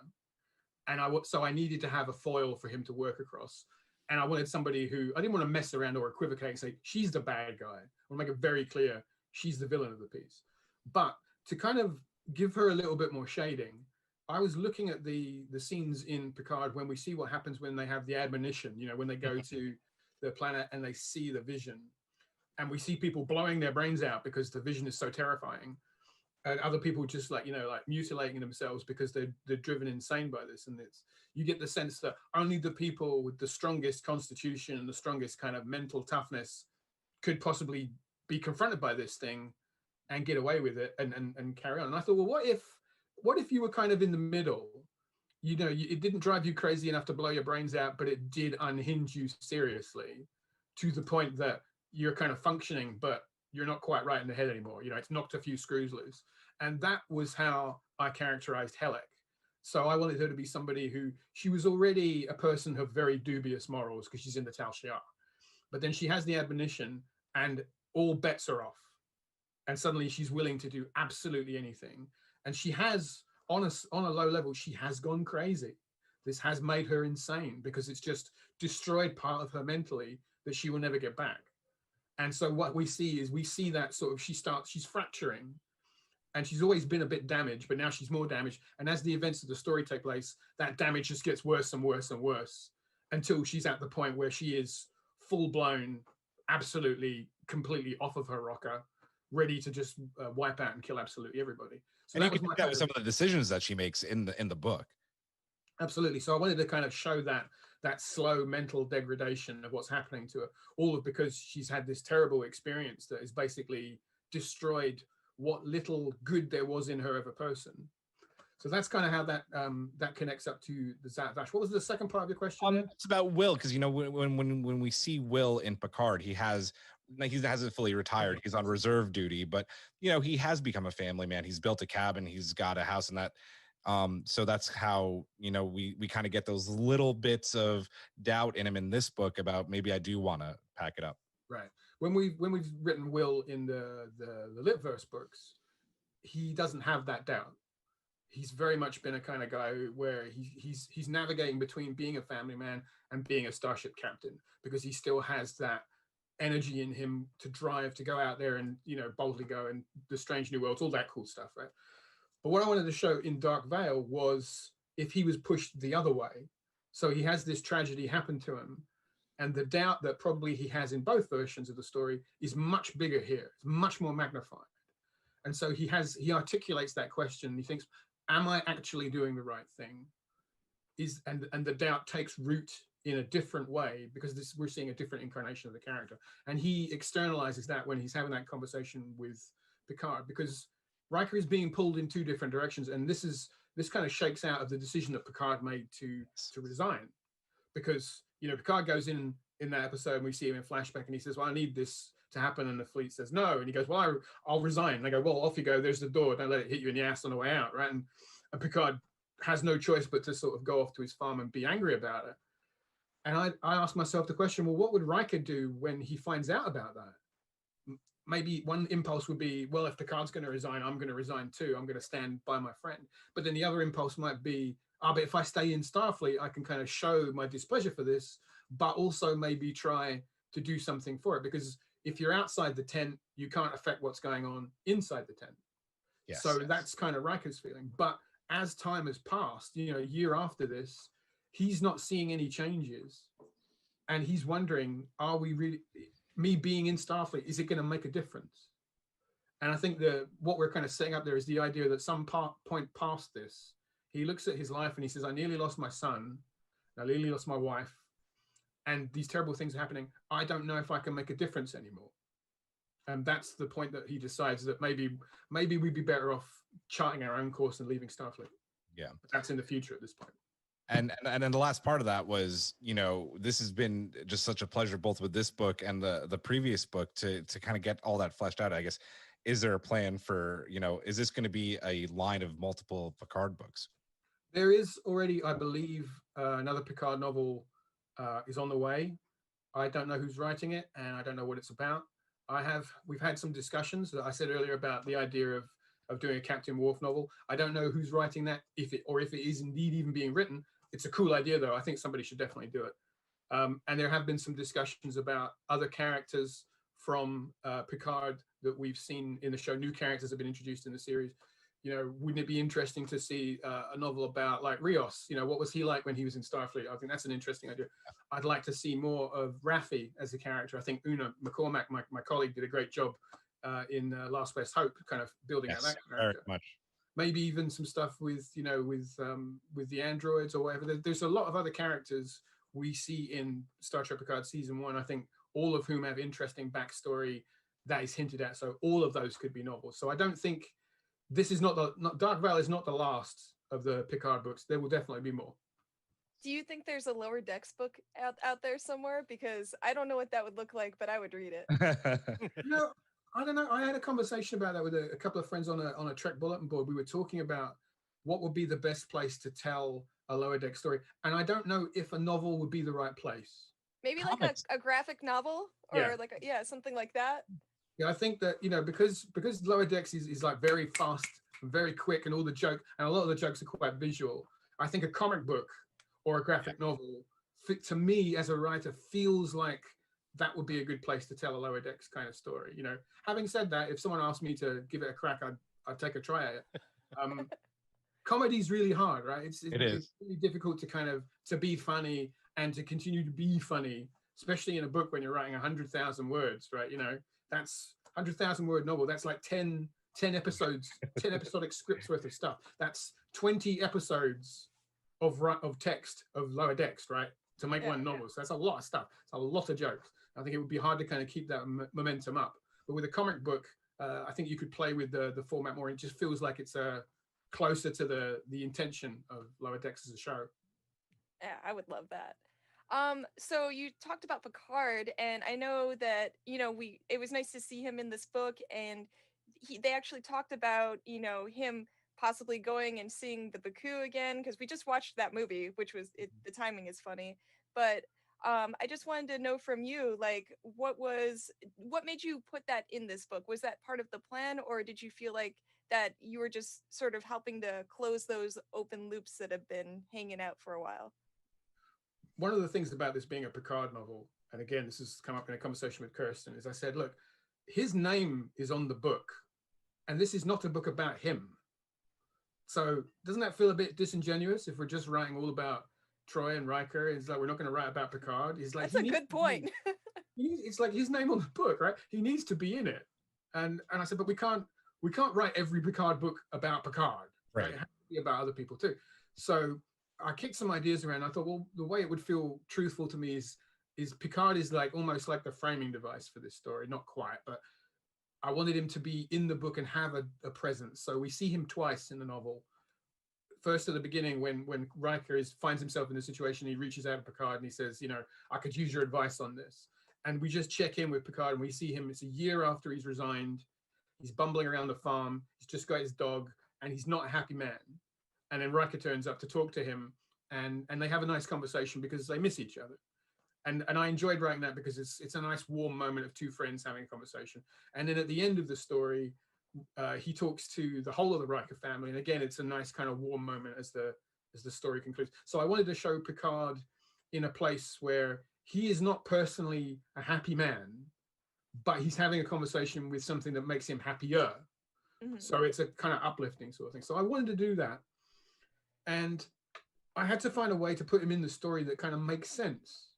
And so I needed to have a foil for him to work across. And I wanted somebody who, I didn't want to mess around or equivocate and say, she's the bad guy. I want to make it very clear, she's the villain of the piece. But to kind of give her a little bit more shading, I was looking at the scenes in Picard when we see what happens when they have the admonition, when they go to the planet and they see the vision. And we see people blowing their brains out because the vision is so terrifying. And other people just like mutilating themselves because they're driven insane by this. And you get the sense that only the people with the strongest constitution and the strongest kind of mental toughness could possibly be confronted by this thing and get away with it and carry on. And I thought, well, what if you were kind of in the middle? it didn't drive you crazy enough to blow your brains out, but it did unhinge you seriously to the point that you're kind of functioning, but you're not quite right in the head anymore. It's knocked a few screws loose. And that was how I characterized Helek. So I wanted her to be somebody who, she was already a person of very dubious morals because she's in the Tal Shiar. But then she has the admonition and all bets are off. And suddenly she's willing to do absolutely anything. And she has, on a low level, she has gone crazy. This has made her insane because it's just destroyed part of her mentally that she will never get back. And so what we see is that sort of, she's fracturing, and she's always been a bit damaged, but now she's more damaged. And as the events of the story take place, that damage just gets worse and worse and worse until she's at the point where she is full blown, absolutely, completely off of her rocker, ready to just wipe out and kill absolutely everybody. So and you can do that with some of the decisions that she makes in the book. Absolutely. So I wanted to kind of show that slow mental degradation of what's happening to her, all because she's had this terrible experience that has basically destroyed what little good there was in her of a person. So that's kind of how that connects up to the Zat Vash. What was the second part of your question? It's about Will, because when we see Will in Picard, he hasn't fully retired. He's on reserve duty, but he has become a family man. He's built a cabin. He's got a house, and that. So that's how we kind of get those little bits of doubt in him in this book about maybe I do want to pack it up. Right. When we've written Will in the Litverse books, he doesn't have that doubt. He's very much been a kind of guy where he's navigating between being a family man and being a starship captain, because he still has that energy in him to drive to go out there and boldly go and the strange new worlds, all that cool stuff, right? But what I wanted to show in Dark Veil was if he was pushed the other way. So he has this tragedy happen to him, and the doubt that probably he has in both versions of the story is much bigger here. It's much more magnified. And so he articulates that question. He thinks, am I actually doing the right thing? And the doubt takes root in a different way, because we're seeing a different incarnation of the character. And he externalizes that when he's having that conversation with Picard, because Riker is being pulled in two different directions, and this kind of shakes out of the decision that Picard made to resign, because Picard goes in that episode and we see him in flashback, and he says, "Well, I need this to happen," and the fleet says no, and he goes, "Well, I'll resign." And they go, "Well, off you go. There's the door. Don't let it hit you in the ass on the way out," right? And Picard has no choice but to sort of go off to his farm and be angry about it. And I asked myself the question, well, what would Riker do when he finds out about that? Maybe one impulse would be, well, if Picard's going to resign, I'm going to resign too. I'm going to stand by my friend. But then the other impulse might be, but if I stay in Starfleet, I can kind of show my displeasure for this, but also maybe try to do something for it. Because if you're outside the tent, you can't affect what's going on inside the tent. Yes, so that's kind of Riker's feeling. But as time has passed, a year after this, he's not seeing any changes. And he's wondering, are we really... me being in Starfleet, is it going to make a difference? And I think what we're kind of setting up there is the idea that some point past this, he looks at his life and he says, I nearly lost my son, I nearly lost my wife, and these terrible things are happening. I don't know if I can make a difference anymore. And that's the point that he decides that maybe we'd be better off charting our own course and leaving Starfleet. Yeah. But that's in the future at this point. And then the last part of that was, this has been just such a pleasure, both with this book and the previous book, to kind of get all that fleshed out. I guess, is there a plan for, is this going to be a line of multiple Picard books? There is already, I believe, another Picard novel is on the way. I don't know who's writing it, and I don't know what it's about. We've had some discussions that I said earlier about the idea of doing a Captain Worf novel. I don't know who's writing that, if it is indeed even being written. It's a cool idea, though. I think somebody should definitely do it. And there have been some discussions about other characters from Picard that we've seen in the show. New characters have been introduced in the series. Wouldn't it be interesting to see a novel about, like, Rios? What was he like when he was in Starfleet? I think that's an interesting idea. I'd like to see more of Raffi as a character. I think Una McCormack, my colleague, did a great job in Last West Hope, kind of building out that character. Very much. Maybe even some stuff with the androids or whatever. There's a lot of other characters we see in Star Trek Picard season 1. I think all of whom have interesting backstory that is hinted at. So all of those could be novels. So I don't think this is not Dark Veil is not the last of the Picard books. There will definitely be more. Do you think there's a Lower Decks book out there somewhere? Because I don't know what that would look like, but I would read it. No, I don't know. I had a conversation about that with a couple of friends on a Trek bulletin board. We were talking about what would be the best place to tell a Lower Deck story, and I don't know if a novel would be the right place. Maybe like a graphic novel or something like that. Yeah, I think that, because Lower Decks is like very fast, very quick, and a lot of the jokes are quite visual. I think a comic book or a graphic novel, to me as a writer, feels like that would be a good place to tell a Lower Decks kind of story. Having said that, if someone asked me to give it a crack, I'd take a try at it. Comedy's really hard, right? It's really difficult to be funny and to continue to be funny, especially in a book when you're writing 100,000 words, right? That's 100,000 word novel. That's like 10 episodes, 10 episodic scripts worth of stuff. That's 20 episodes of text of Lower Decks, right? To make one novel. So that's a lot of stuff. It's a lot of jokes. I think it would be hard to kind of keep that momentum up. But with a comic book, I think you could play with the format more. It just feels like it's closer to the intention of Lower Decks as a show. Yeah, I would love that. So you talked about Picard, and I know that it was nice to see him in this book, and they actually talked about him possibly going and seeing the Baku again, because we just watched that movie, which was the timing is funny, but I just wanted to know from you, like, what made you put that in this book? Was that part of the plan, or did you feel like that you were just sort of helping to close those open loops that have been hanging out for a while? One of the things about this being a Picard novel, and again, this has come up in a conversation with Kirsten, is I said, look, his name is on the book, and this is not a book about him. So doesn't that feel a bit disingenuous if we're just writing all about Troy and Riker? It's like, we're not going to write about Picard. It's like, that's a good point. It's like his name on the book, right? He needs to be in it. And I said, but we can't write every Picard book about Picard. Right? It has to be about other people too. So I kicked some ideas around. I thought, well, the way it would feel truthful to me is Picard is like almost like the framing device for this story. Not quite, but I wanted him to be in the book and have a presence. So we see him twice in the novel. First at the beginning, when Riker finds himself in a situation, he reaches out to Picard and he says, I could use your advice on this. And we just check in with Picard and we see him. It's a year after he's resigned. He's bumbling around the farm. He's just got his dog and he's not a happy man. And then Riker turns up to talk to him and they have a nice conversation because they miss each other. And I enjoyed writing that because it's a nice warm moment of two friends having a conversation. And then at the end of the story, he talks to the whole of the Riker family. And again, it's a nice kind of warm moment as the story concludes. So I wanted to show Picard in a place where he is not personally a happy man, but he's having a conversation with something that makes him happier. Mm-hmm. So it's a kind of uplifting sort of thing. So I wanted to do that. And I had to find a way to put him in the story that kind of makes sense.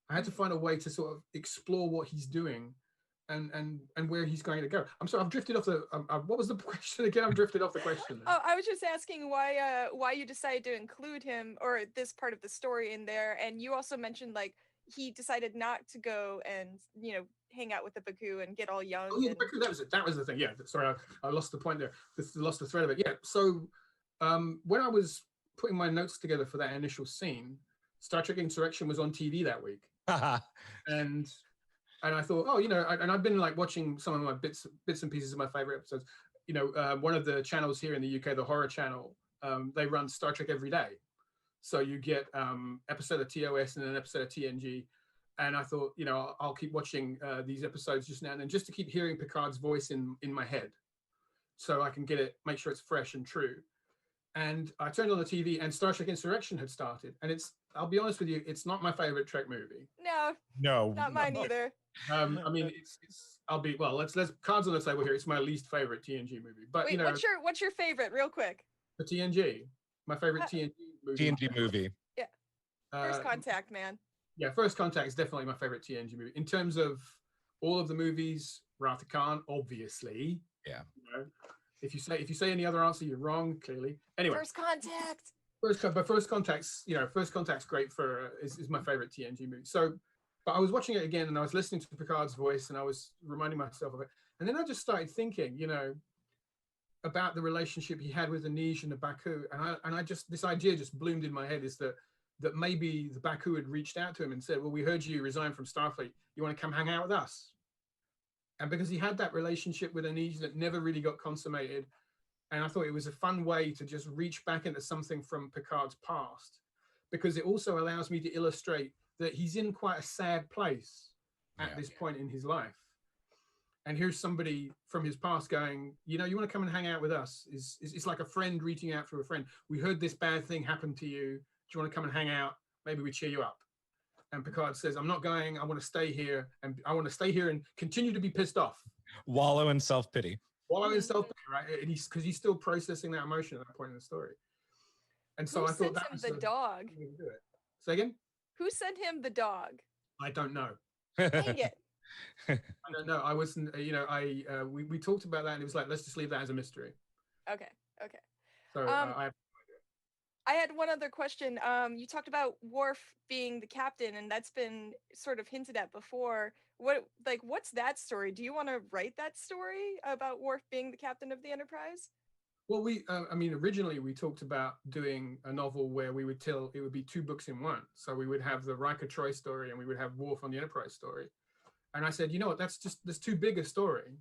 I had to find a way to sort of explore what he's doing and where he's going to go. I'm sorry, I've drifted off the, what was the question again? I've drifted off the question. Oh, I was just asking why you decided to include him or this part of the story in there. And you also mentioned like he decided not to go and, hang out with the Baku and get all young. Oh, yeah, the Baku, that was it. That was the thing. Yeah, sorry, I lost the point there. Lost the thread of it. Yeah, so when I was putting my notes together for that initial scene, Star Trek Insurrection was on TV that week. and I thought, and I've been like watching some of my bits and pieces of my favorite episodes. One of the channels here in the UK, the Horror Channel, they run Star Trek every day. So you get episode of TOS and an episode of TNG. And I thought, I'll keep watching these episodes just now and then, just to keep hearing Picard's voice in my head, so I can make sure it's fresh and true. And I turned on the TV and Star Trek Insurrection had started. And I'll be honest with you, it's not my favorite Trek movie. No, not mine either. I mean, let's cards on the table here. It's my least favorite TNG movie. But wait, what's your favorite, real quick? The TNG. My favorite TNG movie. TNG movie. Yeah. First Contact, man. Yeah, First Contact is definitely my favorite TNG movie. In terms of all of the movies, Wrath of Khan, obviously. Yeah. If you say any other answer, you're wrong, clearly. Anyway. First Contact. First Contact's great is my favorite TNG movie. So, but I was watching it again and I was listening to Picard's voice and I was reminding myself of it. And then I just started thinking, about the relationship he had with the Nij and the Baku, and I just, this idea just bloomed in my head, is that maybe the Baku had reached out to him and said, well, we heard you resign from Starfleet, you want to come hang out with us? And because he had that relationship with Anij that never really got consummated, and I thought it was a fun way to just reach back into something from Picard's past, because it also allows me to illustrate that he's in quite a sad place at this point in his life. And here's somebody from his past going, you know, you want to come and hang out with us? It's like a friend reaching out to a friend. We heard this bad thing happen to you. Do you want to come and hang out? Maybe we cheer you up. And Picard says, I'm not going. I want to stay here. And I want to stay here and continue to be pissed off. Wallow in self-pity. Wallow in self-pity, right? And because he's still processing that emotion at that point in the story. And so I thought that was the dog. Do it. Say again? Who sent him the dog? I don't know. Dang it. I don't know. I wasn't, you know, we talked about that and it was like, let's just leave that as a mystery. Okay. So I had one other question. You talked about Worf being the captain, and that's been sort of hinted at before. What's that story? Do you want to write that story about Worf being the captain of the Enterprise? Well, originally we talked about doing a novel where we would tell, it would be 2 books in one. So we would have the Riker Troy story and we would have Worf on the Enterprise story. And I said, you know what, that's too big a story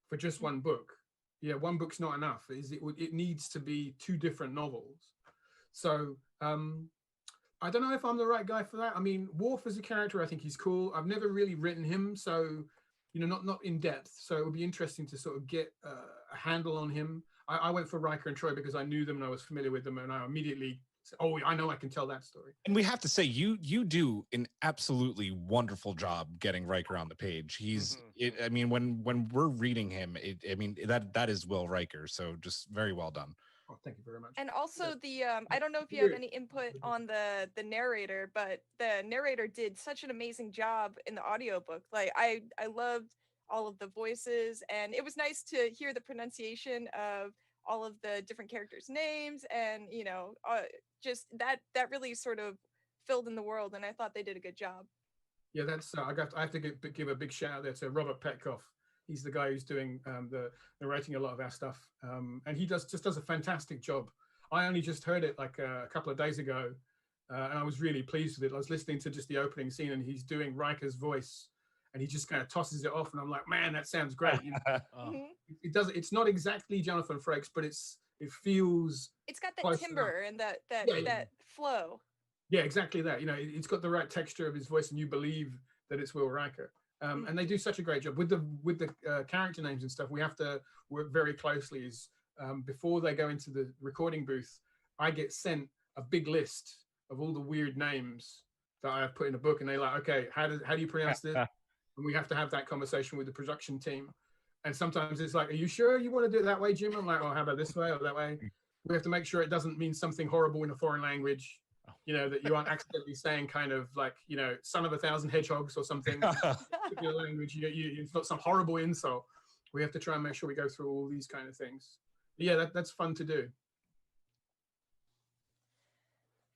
for just one book. Yeah, one book's not enough. It needs to be 2 different novels. So I don't know if I'm the right guy for that. I mean, Worf as a character, I think he's cool. I've never really written him, so, you know, not in depth. So it would be interesting to sort of get a handle on him. I went for Riker and Troy because I knew them and I was familiar with them, and I immediately said, oh, I know I can tell that story. And we have to say, you do an absolutely wonderful job getting Riker on the page. He's, I mean, when we're reading him, that is Will Riker. So just very well done. Oh, thank you very much. And also I don't know if you have any input on the narrator, but the narrator did such an amazing job in the audiobook. Like I loved all of the voices, and it was nice to hear the pronunciation of all of the different characters' names, and you know, just that really sort of filled in the world, and I thought they did a good job. Yeah, that's I have to give a big shout out there to Robert Petkoff. He's the guy who's doing the writing a lot of our stuff, and he just does a fantastic job. I only just heard it like a couple of days ago, and I was really pleased with it. I was listening to just the opening scene, and he's doing Riker's voice, and he just kind of tosses it off, and I'm like, man, that sounds great. You know? It does. It's not exactly Jonathan Frakes, but it feels. It's got that timbre and that flow. Yeah, exactly that. You know, it's got the right texture of his voice, and you believe that it's Will Riker. And they do such a great job with the character names and stuff. We have to work very closely. Before they go into the recording booth, I get sent a big list of all the weird names that I have put in a book, and they're like, okay, how do you pronounce this? And we have to have that conversation with the production team. And sometimes it's like, are you sure you want to do it that way, Jim? I'm like, oh, how about this way or that way? We have to make sure it doesn't mean something horrible in a foreign language. You know, that you aren't accidentally saying kind of like, you know, son of 1,000 hedgehogs or something. Your language, it's not some horrible insult. We have to try and make sure we go through all these kind of things. Yeah, that's fun to do.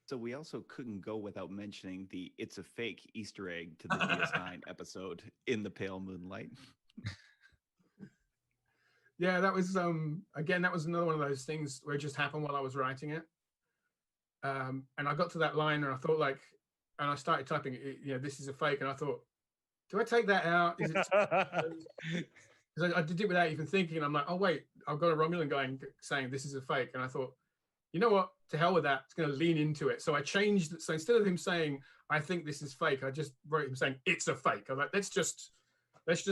So we also couldn't go without mentioning the "It's a Fake" Easter egg to the DS9 episode in the pale moonlight. Yeah, that was again, that was another one of those things where it just happened while I was writing it. And I got to that line and I thought and I started typing, you know, this is a fake. And I thought, do I take that out? Is it? Because I did it without even thinking. And I'm like, oh, wait, I've got a Romulan saying this is a fake. And I thought, you know what? To hell with that. It's going to lean into it. So I changed it. So instead of him saying, I think this is fake, I just wrote him saying, it's a fake. I'm like, let's just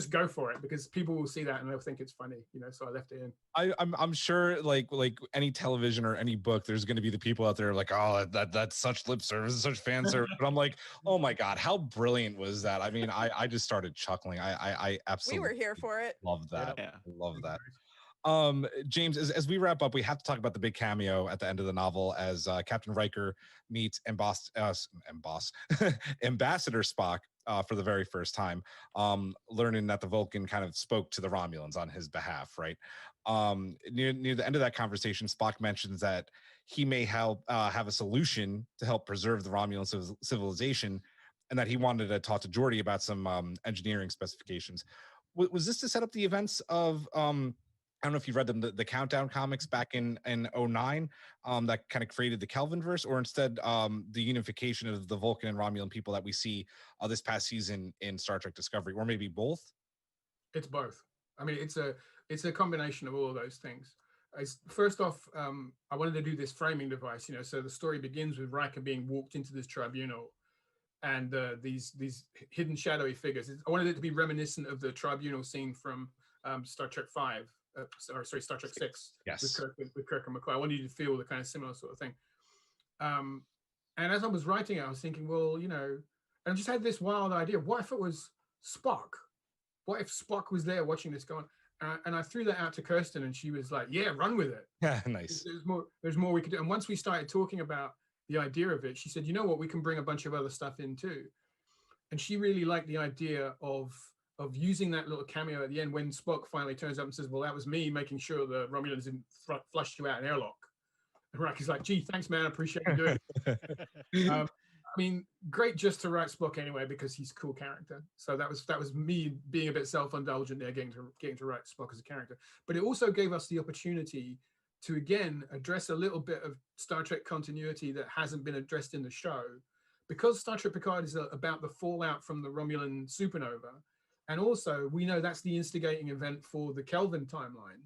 go for it, because people will see that and they'll think it's funny, you know. So I left it in. I'm sure like any television or any book, there's going to be the people out there like, oh, that's such lip service, such fan service. But I'm like, oh my god, how brilliant was that? I mean, I just started chuckling. I absolutely, we were here for it. Love that. Yeah. Love that. James, as we wrap up, we have to talk about the big cameo at the end of the novel as Captain Riker meets Ambassador Spock for the very first time, learning that the Vulcan kind of spoke to the Romulans on his behalf, right? Near the end of that conversation, Spock mentions that he may help have a solution to help preserve the Romulan civilization, and that he wanted to talk to Geordi about some engineering specifications. Was this to set up the events of I don't know if you've read them, the Countdown comics back in '09, that kind of created the Kelvinverse, or instead the unification of the Vulcan and Romulan people that we see this past season in Star Trek Discovery, or maybe both? It's both. I mean, it's a combination of all of those things. First off, I wanted to do this framing device, you know, so the story begins with Riker being walked into this tribunal, and these hidden shadowy figures. I wanted it to be reminiscent of the tribunal scene from Star Trek V. Star Trek 6. Yes. With Kirk and McCoy. I wanted you to feel the kind of similar sort of thing. And as I was writing it, I was thinking, well, you know, and I just had this wild idea. What if it was Spock? What if Spock was there watching this going? And I threw that out to Kirsten, and she was like, yeah, run with it. Yeah, nice. There's more we could do. And once we started talking about the idea of it, she said, you know what, we can bring a bunch of other stuff in too. And she really liked the idea of using that little cameo at the end when Spock finally turns up and says, well, that was me making sure the Romulans didn't flush you out an airlock. And Rocky's like, gee, thanks, man. I appreciate you doing it. I mean, great just to write Spock anyway, because he's a cool character. So that was me being a bit self-indulgent there, getting to write Spock as a character. But it also gave us the opportunity to, again, address a little bit of Star Trek continuity that hasn't been addressed in the show. Because Star Trek Picard is about the fallout from the Romulan supernova, and also, we know that's the instigating event for the Kelvin timeline.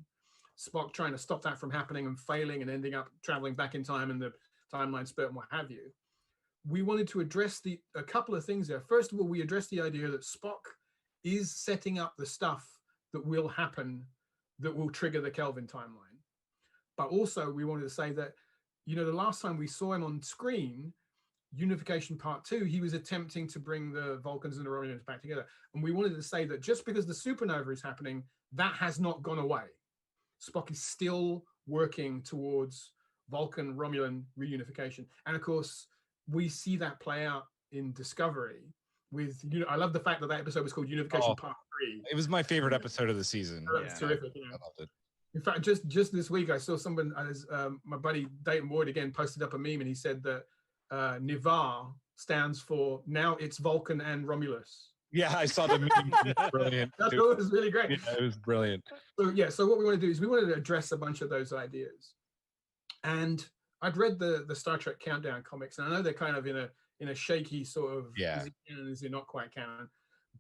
Spock trying to stop that from happening and failing and ending up traveling back in time and the timeline split and what have you. We wanted to address a couple of things there. First of all, we addressed the idea that Spock is setting up the stuff that will happen that will trigger the Kelvin timeline. But also, we wanted to say that, you know, the last time we saw him on screen, Unification Part 2, he was attempting to bring the Vulcans and the Romulans back together. And we wanted to say that just because the supernova is happening, that has not gone away. Spock is still working towards Vulcan-Romulan reunification. And of course, we see that play out in Discovery with, you know, I love the fact that episode was called Unification Part 3. It was my favorite episode of the season. That's terrific. You know? I loved it. In fact, just this week, I saw someone, my buddy Dayton Ward again posted up a meme, and he said that Nivar stands for now it's Vulcan and Romulus. Yeah, I saw the meme. Brilliant. That was really great. Yeah, it was brilliant. So what we want to do is we wanted to address a bunch of those ideas. And I'd read the Star Trek Countdown comics, and I know they're kind of in a shaky sort of, is it canon, is it not quite canon?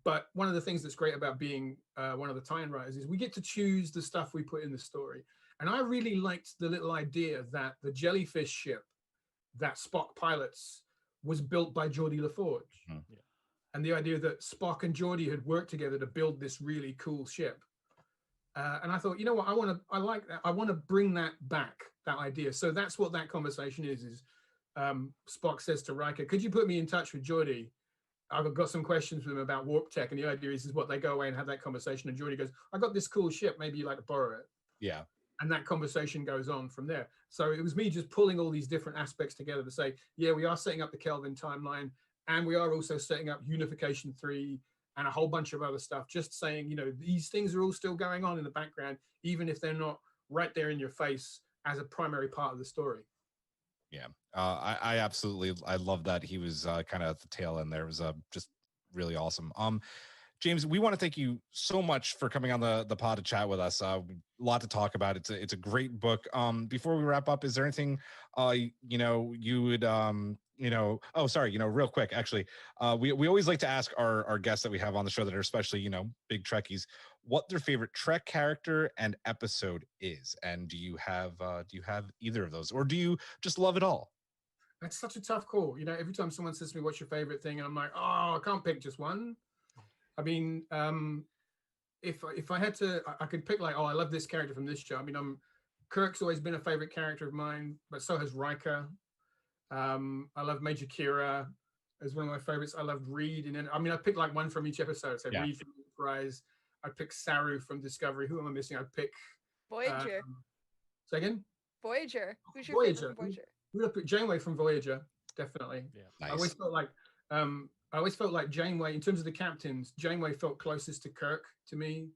But one of the things that's great about being one of the tie-in writers is we get to choose the stuff we put in the story. And I really liked the little idea that the jellyfish ship that Spock pilots was built by Geordi LaForge. Yeah. And the idea that Spock and Geordi had worked together to build this really cool ship. And I thought, you know what, I like that. I want to bring that back, that idea. So that's what that conversation is Spock says to Riker, could you put me in touch with Geordi? I've got some questions with him about warp tech. And the idea is what they go away and have that conversation. And Geordi goes, I got this cool ship. Maybe you'd like to borrow it. Yeah. And that conversation goes on from there. So it was me just pulling all these different aspects together to say, yeah, we are setting up the Kelvin timeline, and we are also setting up Unification 3 and a whole bunch of other stuff, just saying, you know, these things are all still going on in the background, even if they're not right there in your face as a primary part of the story. Yeah, I absolutely, I love that he was kind of at the tail end there. It was just really awesome. James, we want to thank you so much for coming on the pod to chat with us. A lot to talk about. It's a great book. Before we wrap up, is there anything you would real quick, actually, we always like to ask our guests that we have on the show that are especially, big Trekkies, what their favorite Trek character and episode is. And do you have either of those, or do you just love it all? That's such a tough call. Every time someone says to me, what's your favorite thing? And I'm like, oh, I can't pick just one. I mean, if I had to, I could pick like, oh, I love this character from this show. I mean, Kirk's always been a favorite character of mine, but so has Riker. I love Major Kira as one of my favorites. I loved Reed, and then I picked like one from each episode. So Reed from Enterprise. I picked Saru from Discovery. Who am I missing? I pick Voyager. Say again. Voyager. Who's your favorite from Voyager? We pick Janeway from Voyager, definitely. Yeah, nice. I always felt like Janeway, in terms of the captains, Janeway felt closest to Kirk to me,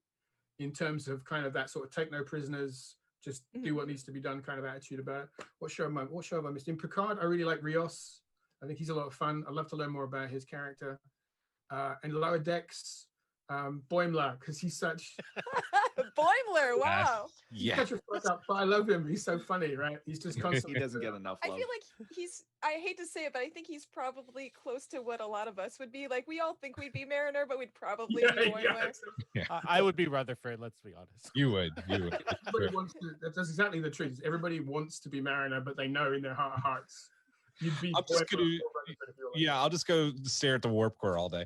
in terms of kind of that sort of take no prisoners, just do what needs to be done kind of attitude about it. What show have I missed? In Picard, I really like Rios. I think he's a lot of fun. I'd love to learn more about his character. And Lower Decks, Boimler, because he's such Boimler, wow. Yeah. Such a fuck up, but I love him. He's so funny, right? He's just He constantly. doesn't get enough I love. feel like I hate to say it, but I think he's probably close to what a lot of us would be. Like, we all think we'd be Mariner, but we'd probably be Boimler. I would be Rutherford, let's be honest. You would. Everybody wants to, that's exactly the truth. Everybody wants to be Mariner, but they know in their heart of hearts you'd be. I'm just gonna, I'll just go stare at the warp core all day.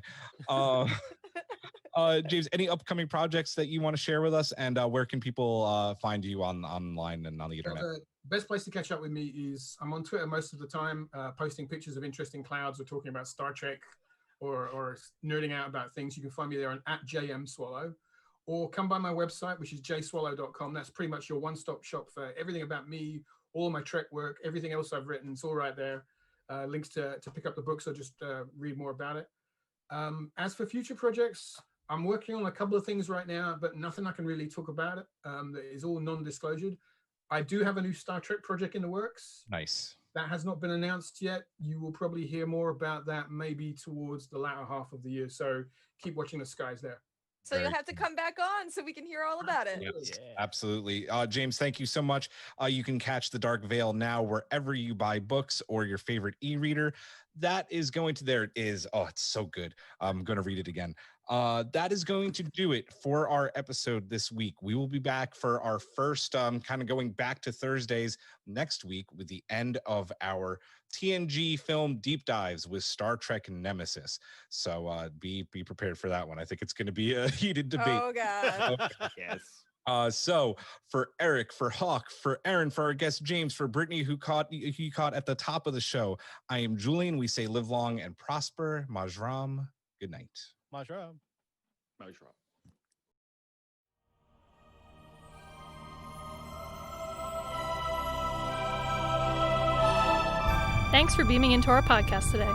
James, any upcoming projects that you want to share with us, and where can people find you online and on the internet? The best place to catch up with me is I'm on Twitter most of the time, posting pictures of interesting clouds or talking about Star Trek or nerding out about things. You can find me there on @JMSwallow, or come by my website, which is jswallow.com. That's pretty much your one-stop shop for everything about me, all my Trek work, everything else I've written. It's all right there. Links to pick up the books or just read more about it. As for future projects, I'm working on a couple of things right now, but nothing I can really talk about it. That is all non-disclosure. I do have a new Star Trek project in the works. Nice. That has not been announced yet. You will probably hear more about that maybe towards the latter half of the year. So keep watching the skies there. So you'll have to come back on so we can hear all about it. Yes, absolutely. James, thank you so much. You can catch The Dark Veil now wherever you buy books or your favorite e-reader. That is going to, there it is. Oh, it's so good. I'm going to read it again. That is going to do it for our episode this week. We will be back for our first kind of going back to Thursdays next week with the end of our TNG film deep dives with Star Trek Nemesis. So be prepared for that one. I think it's going to be a heated debate. Oh, God. Yes. So for Eric, for Hawk, for Aaron, for our guest James, for Brittany, who caught at the top of the show, I am Julian. We say live long and prosper. Majram. Good night. Majram. Majram. Thanks for beaming into our podcast today.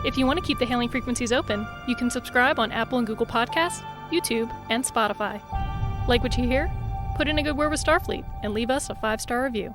If you want to keep the hailing frequencies open, you can subscribe on Apple and Google Podcasts, YouTube, and Spotify. Like what you hear? Put in a good word with Starfleet and leave us a 5-star review.